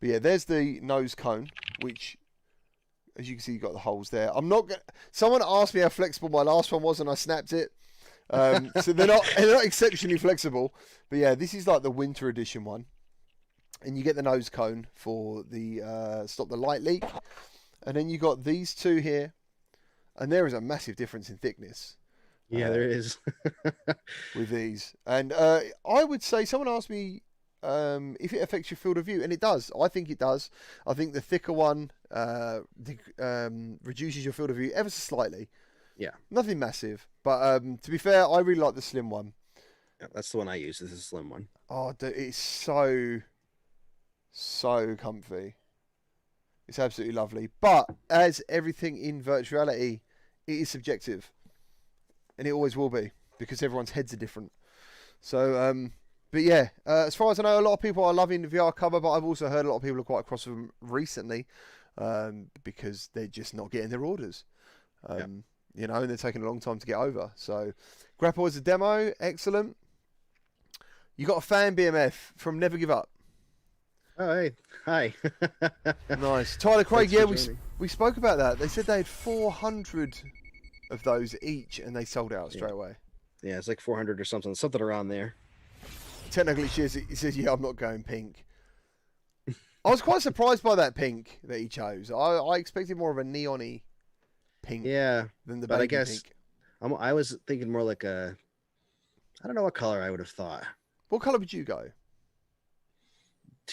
A: yeah, there's the nose cone, which, as you can see, you've got the holes there. Someone asked me how flexible my last one was, and I snapped it. So they're not exceptionally flexible. But yeah, this is like the winter edition one, and you get the nose cone for the stop the light leak, and then you got these two here, and there is a massive difference in thickness.
B: Yeah, there is.
A: with these. And I would say someone asked me if it affects your field of view, and it does. I think it does. I think the thicker one reduces your field of view ever so slightly.
B: Yeah.
A: Nothing massive, but to be fair, I really like the slim one.
B: Yeah, that's the one I use. This is a slim one.
A: Oh, dude, it's so comfy. It's absolutely lovely. But as everything in virtual reality, it is subjective, and it always will be because everyone's heads are different. So, but yeah, as far as I know, a lot of people are loving the VR cover, but I've also heard a lot of people are quite cross with them recently because they're just not getting their orders. You know, and they're taking a long time to get over. So, Grapple as a demo, excellent. You got a fan BMF from Never Give Up.
B: Oh, hey. Hi.
A: Nice. Tyler Craig, yeah,
B: Thanks for
A: we spoke about that. They said they had 400 of those each, and they sold out straight away.
B: Yeah, it's like 400 or something around there.
A: Technically, he says, yeah, I'm not going pink. I was quite surprised by that pink that he chose. I expected more of a neon-y pink than the baby
B: I guess
A: pink.
B: I was thinking more like I don't know what color I would have thought.
A: What color would you go?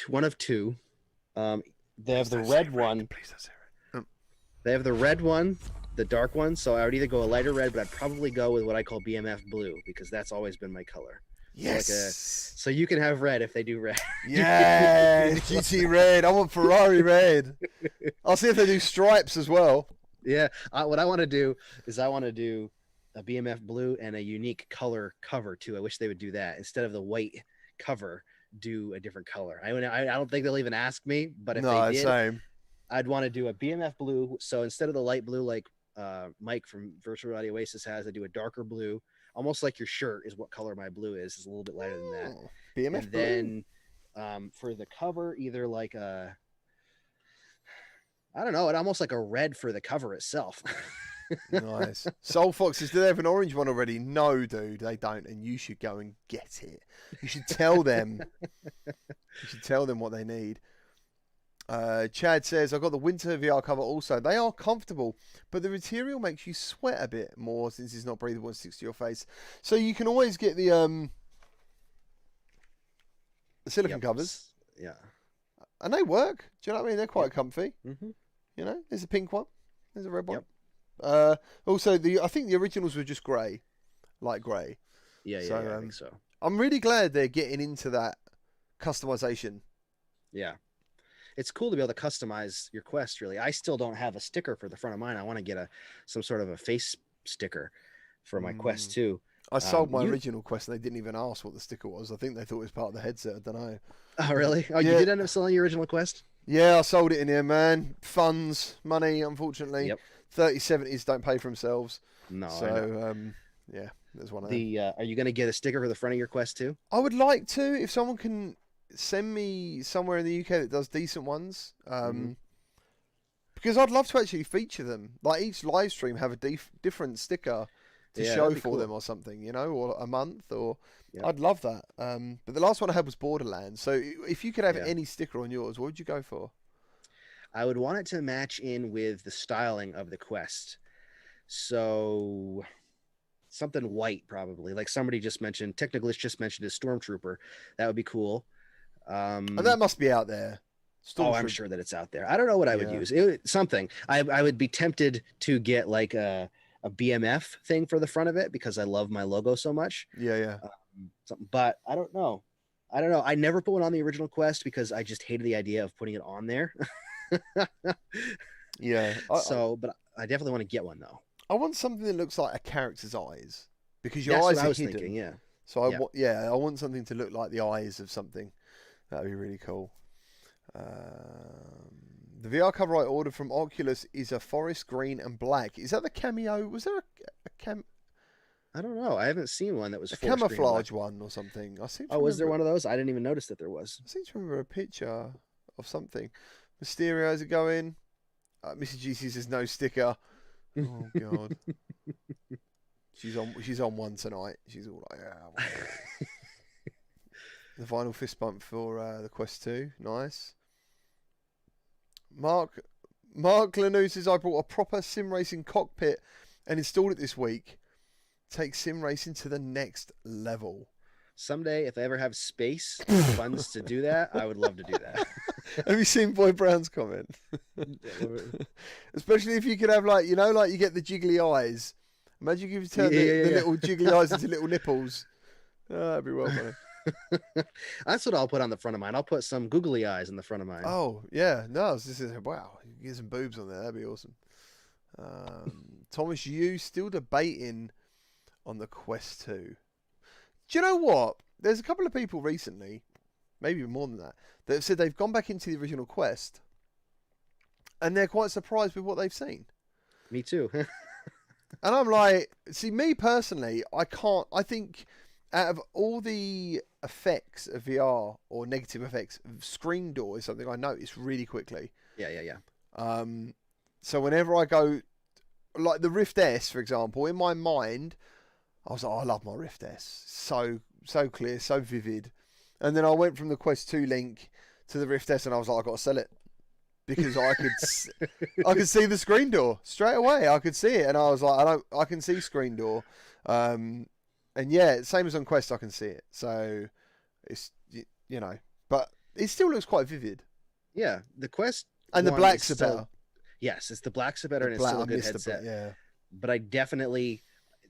B: One of two. They have the red one. Please don't say red. They have the red one, the dark one. So I would either go a lighter red, but I'd probably go with what I call BMF blue because that's always been my color.
A: Yes.
B: So you can have red if they do red.
A: Yeah, GT red. I want Ferrari red. I'll see if they do stripes as well.
B: Yeah. What I want to do is I want to do a BMF blue and a unique color cover too. I wish they would do that instead of the white cover. Do a different color. I don't think they'll even ask me, but if they did,
A: same.
B: I'd want to do a BMF blue. So instead of the light blue like Mike from Virtual Reality Oasis has, I do a darker blue, almost like your shirt is what color my blue is. It's a little bit lighter than that.
A: BMF
B: and
A: blue.
B: Then for the cover, either like I don't know, it almost like a red for the cover itself.
A: Nice. Soul Foxes, do they have an orange one already? No, dude, they don't, and you should go and get it. You should tell them. You should tell them what they need. Chad says, I got the winter VR cover also. They are comfortable, but the material makes you sweat a bit more since it's not breathable and sticks to your face. So you can always get the silicone covers.
B: Yeah.
A: And they work. Do you know what I mean? They're quite comfy.
B: Mm-hmm.
A: You know, there's a pink one. There's a red one.
B: Yep.
A: Also, I think the originals were just grey, light grey.
B: Yeah, I think so.
A: I'm really glad they're getting into that customization.
B: Yeah. It's cool to be able to customize your Quest, really. I still don't have a sticker for the front of mine. I want to get some sort of a face sticker for my Quest too.
A: I sold my original Quest and they didn't even ask what the sticker was. I think they thought it was part of the headset. I don't know.
B: Oh, really? Oh, you did end up selling your original Quest?
A: Yeah, I sold it in here, man. Funds, money, unfortunately.
B: Yep.
A: 3070s don't pay for themselves.
B: No,
A: so yeah, there's one of them.
B: Are you going to get a sticker for the front of your Quest too?
A: I would like to, if someone can send me somewhere in the UK that does decent ones, because I'd love to actually feature them. Like each live stream have a different sticker to show for them or something, you know, or a month, or I'd love that. But the last one I had was Borderlands. So if you could have any sticker on yours, what would you go for?
B: I would want it to match in with the styling of the Quest. So something white, probably. Like somebody just mentioned, Techniglitch just mentioned a Stormtrooper. That would be cool.
A: And that must be out there.
B: Oh, I'm sure that it's out there. I don't know what I would use. Something. I would be tempted to get like a BMF thing for the front of it because I love my logo so much.
A: Yeah.
B: But I don't know. I never put one on the original Quest because I just hated the idea of putting it on there.
A: Yeah.
B: But I definitely want to get one though.
A: I want something that looks like a character's eyes because your eyes are hidden.
B: Thinking, yeah.
A: So I want something to look like the eyes of something. That'd be really cool. The VR cover I ordered from Oculus is a forest green and black. Is that the cameo? Was there a
B: I don't know. I haven't seen one that was
A: a camouflage one or something.
B: Was there one of those? I didn't even notice that there was.
A: I seem to remember a picture of something. Mysterio, how's it going? Mrs. GC says no sticker. Oh god. She's on one tonight. She's all like, The final fist bump for the Quest 2. Nice. Mark Lanou says I brought a proper sim racing cockpit and installed it this week. take sim racing to the next level.
B: Someday, if I ever have space funds to do that, I would love to do that.
A: Have you seen Boy Brown's comment? Especially if you could have like, you know, like you get the jiggly eyes. Imagine if you turn the little jiggly eyes into little nipples. Oh, that'd be well funny.
B: That's what I'll put on the front of mine. I'll put some googly eyes on the front of mine.
A: Oh, yeah. No, this is, wow. You can get some boobs on there. That'd be awesome. Thomas, you still debating on the Quest 2. Do you know what? There's a couple of people recently, maybe even more than that, that have said they've gone back into the original Quest and they're quite surprised with what they've seen.
B: Me too.
A: And I'm like, see, me personally, I think out of all the effects of VR or negative effects, screen door is something I notice really quickly.
B: Yeah.
A: So whenever I go, like the Rift S, for example, in my mind, I was like, oh, I love my Rift S. So clear, so vivid. And then I went from the Quest 2 link to the Rift S and I was like, I've got to sell it. Because I could see the screen door straight away. I could see it. And I was like, I can see screen door. And yeah, same as on Quest, I can see it. So it's, you know, but it still looks quite vivid.
B: Yeah. The Quest.
A: And the blacks are better.
B: Yes, it's the blacks are better and it's still a good headset.
A: Yeah.
B: But I definitely,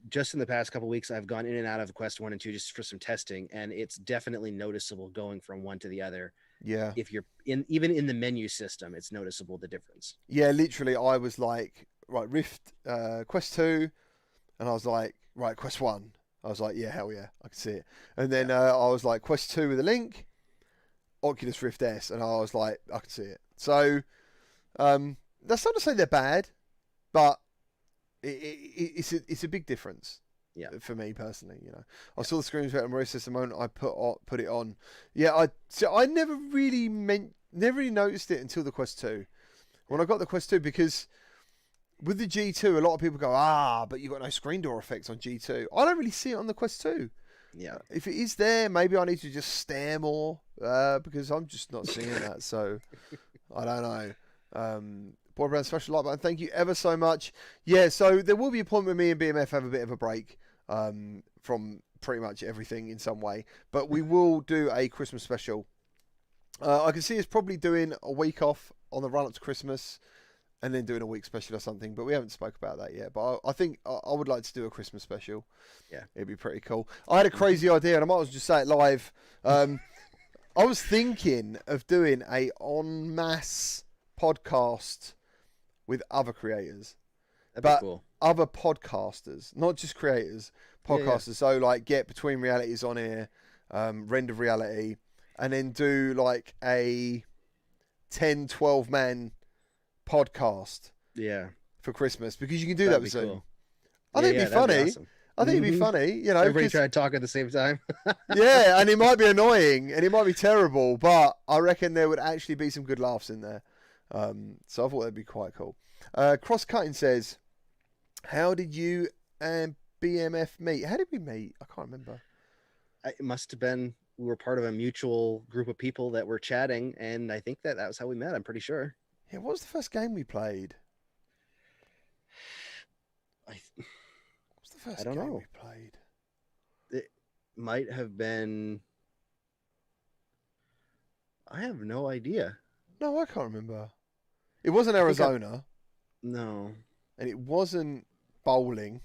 B: just in the past couple of weeks, I've gone in and out of Quest 1 and 2 just for some testing, and it's definitely noticeable going from one to the other.
A: Yeah.
B: If you're even in the menu system, it's noticeable the difference.
A: Yeah, literally, I was like, right, Rift, Quest 2, and I was like, right, Quest 1. I was like, yeah, hell yeah, I can see it. And then I was like, Quest 2 with a link, Oculus Rift S, and I was like, I can see it. So, that's not to say they're bad, but it's a big difference. Yeah, for me personally, you know, I saw the screens at Marissa's the moment I put it on. Yeah, I never really noticed it until the Quest 2. When I got the Quest 2, because with the G2, a lot of people go, but you got no screen door effects on G2. I don't really see it on the Quest 2.
B: Yeah,
A: if it is there, maybe I need to just stare more because I'm just not seeing that. So I don't know. Boy Brown special like button. Thank you ever so much. Yeah, so there will be a point where me and BMF have a bit of a break from pretty much everything in some way, but we will do a Christmas special. I can see us probably doing a week off on the run up to Christmas and then doing a week special or something, but we haven't spoke about that yet. But I think I would like to do a Christmas special. Yeah, it'd be pretty cool. I had a crazy idea, and I might as well just say it live. I was thinking of doing a en masse podcast with other creators.
B: That'd be cool.
A: Other podcasters, not just creators, podcasters. Yeah. So like get Between Realities on here, Render Reality, and then do like a 10, 12 man podcast.
B: Yeah.
A: For Christmas, because you can do that with Zoom.
B: Cool.
A: I think it'd be funny. Awesome. I think it'd be funny, you know.
B: Everybody try to talk at the same time.
A: Yeah, and it might be annoying and it might be terrible, but I reckon there would actually be some good laughs in there. So I thought that'd be quite cool. Cross Cutting says, how did you and BMF meet? How did we meet? I can't remember.
B: It must have been, we were part of a mutual group of people that were chatting, and I think that was how we met. I'm pretty sure.
A: Yeah, what was the first game we played? What's the first game we played?
B: It might have been. I have no idea.
A: No, I can't remember. It wasn't Arizona.
B: No.
A: And it wasn't bowling.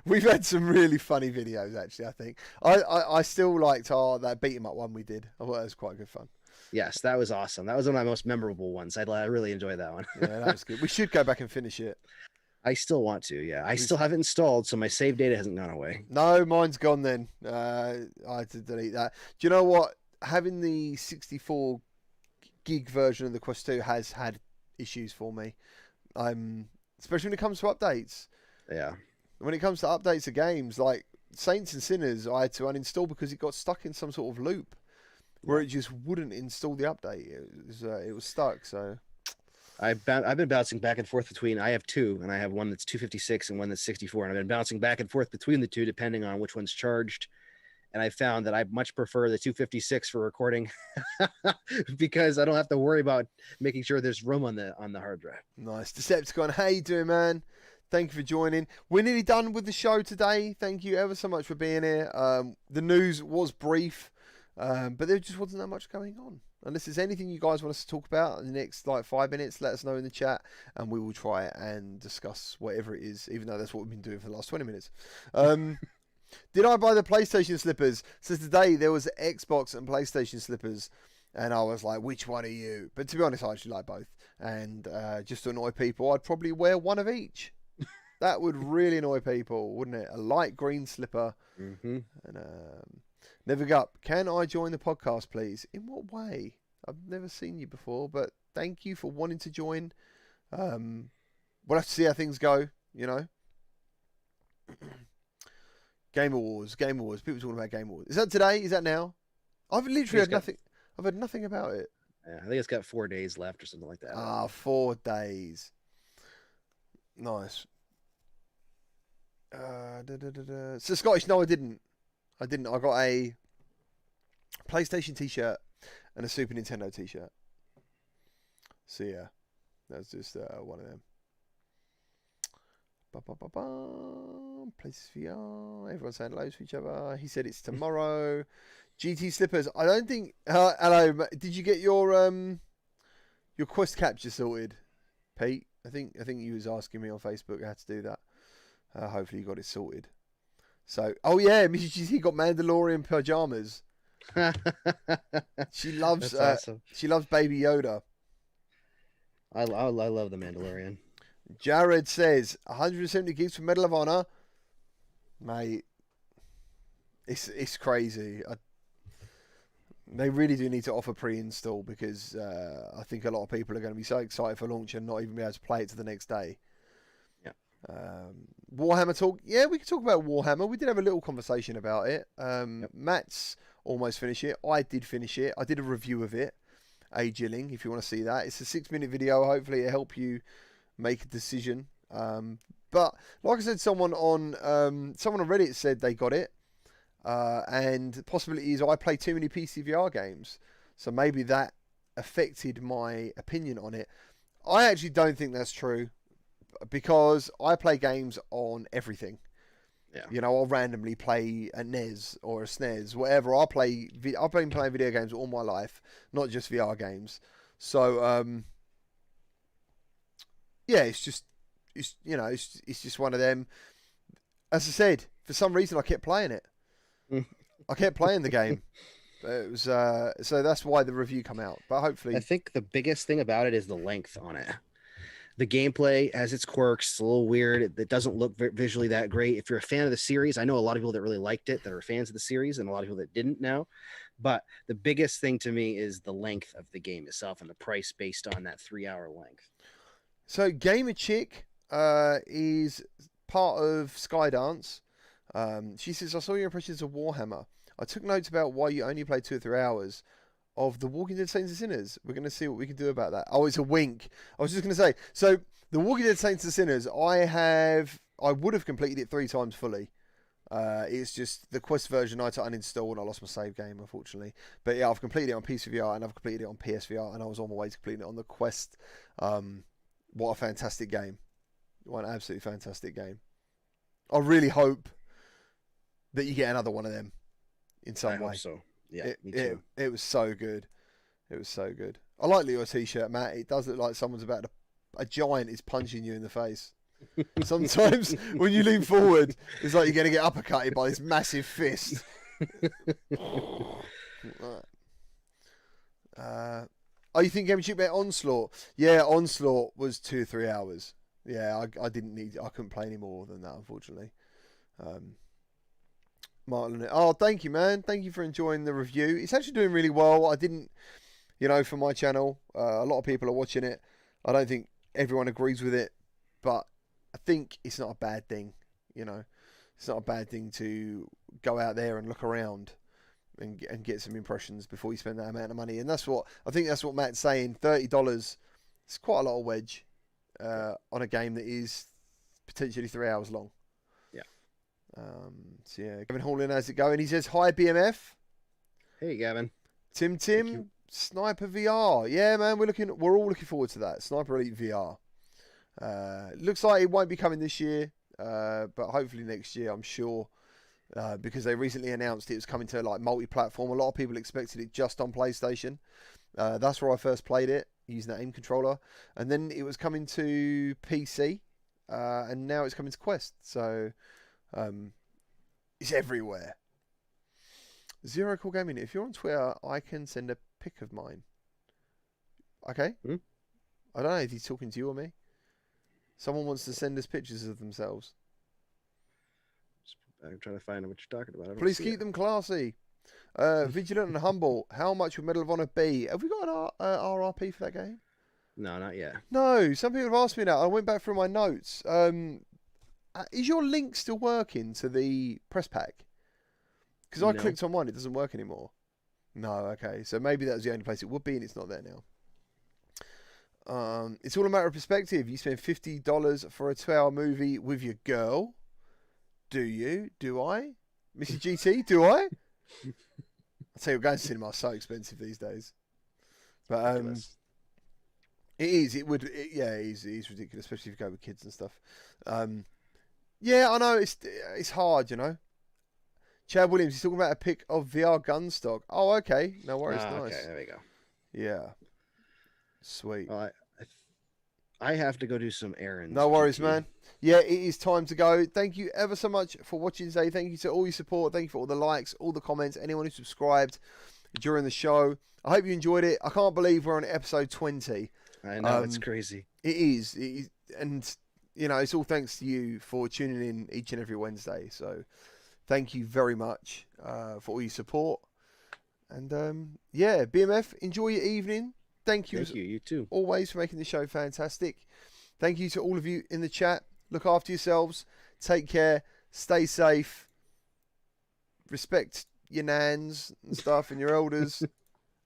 A: We've had some really funny videos, actually, I think. I still liked that beat 'em up one we did. I thought that was quite good fun.
B: Yes, that was awesome. That was one of my most memorable ones. I really enjoyed that one.
A: Yeah, that was good. We should go back and finish it.
B: I still want to, yeah. I still have it installed, so my save data hasn't gone away.
A: No, mine's gone then. I had to delete that. Do you know what? Having the 64 gig version of the Quest 2 has had issues for me. Especially when it comes to updates.
B: Yeah. When
A: it comes to updates of games, like Saints and Sinners, I had to uninstall because it got stuck in some sort of loop where it just wouldn't install the update. It was stuck, so...
B: I've been bouncing back and forth between. I have two, and I have one that's 256 and one that's 64, and I've been bouncing back and forth between the two depending on which one's charged. And I found that I much prefer the 256 for recording because I don't have to worry about making sure there's room on the hard drive.
A: Nice. Decepticon, how you doing, man? Thank you for joining. We're nearly done with the show today. Thank you ever so much for being here. The news was brief, but there just wasn't that much going on. Unless there's anything you guys want us to talk about in the next 5 minutes, let us know in the chat, and we will try and discuss whatever it is, even though that's what we've been doing for the last 20 minutes. Did I buy the PlayStation slippers? So today there was Xbox and PlayStation slippers, and I was like, which one are you? But to be honest, I actually like both. And just to annoy people, I'd probably wear one of each. That would really annoy people, wouldn't it? A light green slipper.
B: Mm-hmm.
A: And Never Give Up. Can I join the podcast, please? In what way? I've never seen you before, but thank you for wanting to join. We'll have to see how things go, you know. Game Awards. People talking about Game Awards. Is that today? Is that now? I've literally had nothing. I've heard nothing about it.
B: Yeah, I think it's got 4 days left or something like that.
A: 4 days. Nice. So Scottish, no, I didn't. I got a PlayStation t-shirt and a Super Nintendo t-shirt. So yeah, that's just one of them. Places VR. Everyone's saying hello to each other. He said it's tomorrow. GT slippers. I don't think. Hello. Did you get your quest capture sorted, Pete? I think you was asking me on Facebook how to do that. Hopefully you got it sorted. So, oh yeah, Mrs. GT got Mandalorian pajamas. She loves. Awesome. She loves Baby Yoda.
B: I love the Mandalorian.
A: Jared says 170 gigs for Medal of Honor, mate. It's crazy. They really do need to offer pre-install because I think a lot of people are going to be so excited for launch and not even be able to play it to the next day. Warhammer talk. Yeah, we could talk about Warhammer. We did have a little conversation about it. Matt's almost finished it. I did finish it. I did a review of it. Agilling, if you want to see that. It's a 6-minute video. Hopefully it'll help you make a decision. But like I said, someone on Reddit said they got it. And the possibility is I play too many PC VR games. So maybe that affected my opinion on it. I actually don't think that's true. Because I play games on everything. Yeah. You know, I'll randomly play a NES or a SNES, whatever. I've been playing video games all my life, not just VR games. So, yeah, it's just one of them. As I said, for some reason I kept playing it. I kept playing the game. It was so that's why the review come out. But hopefully,
B: I think the biggest thing about it is the length on it. The gameplay has its quirks. It's a little weird. It doesn't look visually that great. If you're a fan of the series, I know a lot of people that really liked it that are fans of the series and a lot of people that didn't now. But the biggest thing to me is the length of the game itself and the price based on that 3-hour length.
A: So Gamer Chick is part of Skydance. She says, I saw your impressions of Warhammer. I took notes about why you only played 2 or 3 hours of The Walking Dead Saints and Sinners. We're going to see what we can do about that. Oh, it's a wink. I was just going to say, so The Walking Dead Saints and Sinners, I would have completed it 3 times fully. It's just the Quest version I had to uninstall and I lost my save game, unfortunately. But yeah, I've completed it on PCVR and I've completed it on PSVR and I was on my way to completing it on the Quest. What a fantastic game. What an absolutely fantastic game. I really hope that you get another one of them in some way.
B: I hope so. Yeah, me too.
A: It was so good. It was so good. I like your t-shirt, Matt. It does look like someone's about to... A giant is punching you in the face. Sometimes when you lean forward, it's like you're going to get uppercutted by this massive fist. You think Game Cheap about Onslaught? Yeah, Onslaught was 2 or 3 hours. Yeah, I couldn't play any more than that, unfortunately. Martin, thank you, man. Thank you for enjoying the review. It's actually doing really well. I didn't, for my channel, a lot of people are watching it. I don't think everyone agrees with it, but I think it's not a bad thing. It's not a bad thing to go out there and look around and get some impressions before you spend that amount of money. And that's what Matt's saying. $30. It's quite a lot of wedge on a game that is potentially 3 hours long. So yeah, Gavin Hallin, how's it going? He says, hi BMF.
B: Hey Gavin.
A: Tim, Sniper VR. Yeah, man, we're all looking forward to that. Sniper Elite VR. Looks like it won't be coming this year, but hopefully next year, I'm sure. Because they recently announced it was coming to like multi-platform. A lot of people expected it just on PlayStation. That's where I first played it, using that aim controller. And then it was coming to PC, and now it's coming to Quest. So it's everywhere. Zero Cool Gaming. If you're on Twitter, I can send a pic of mine. Okay? I don't know if he's talking to you or me. Someone wants to send us pictures of themselves.
B: I'm trying to find out what you're talking about.
A: Please keep them classy. Vigilant and humble. How much would Medal of Honor be? Have we got an RRP for that game?
B: No, not yet.
A: No, some people have asked me that. I went back through my notes. Is your link still working to the press pack? Because I clicked on one, it doesn't work anymore. No, okay. So maybe that was the only place it would be, and it's not there now. It's all a matter of perspective. You spend $50 for a 2-hour movie with your girl. Do you? Do I? Missy GT, do I? I tell you, going to cinema is so expensive these days. But it is. It would. Yeah, it is ridiculous, especially if you go with kids and stuff. Yeah, I know it's hard, you know. Chad Williams, he's talking about a pic of VR gun stock. Oh, okay. No worries. Nice.
B: Okay, there we go.
A: Yeah. Sweet.
B: Well, I have to go do some errands.
A: No worries, man. Yeah, it is time to go. Thank you ever so much for watching today. Thank you to all your support. Thank you for all the likes, all the comments, anyone who subscribed during the show. I hope you enjoyed it. I can't believe we're on episode 20.
B: I know, it's crazy.
A: It is. And, you know, it's all thanks to you for tuning in each and every Wednesday. So thank you very much for all your support. And, yeah, BMF, enjoy your evening. Thank you.
B: You too.
A: Always for making the show fantastic. Thank you to all of you in the chat. Look after yourselves. Take care. Stay safe. Respect your nans and stuff and your elders.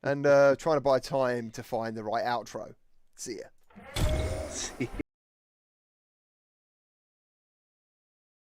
A: And trying to buy time to find the right outro. See ya.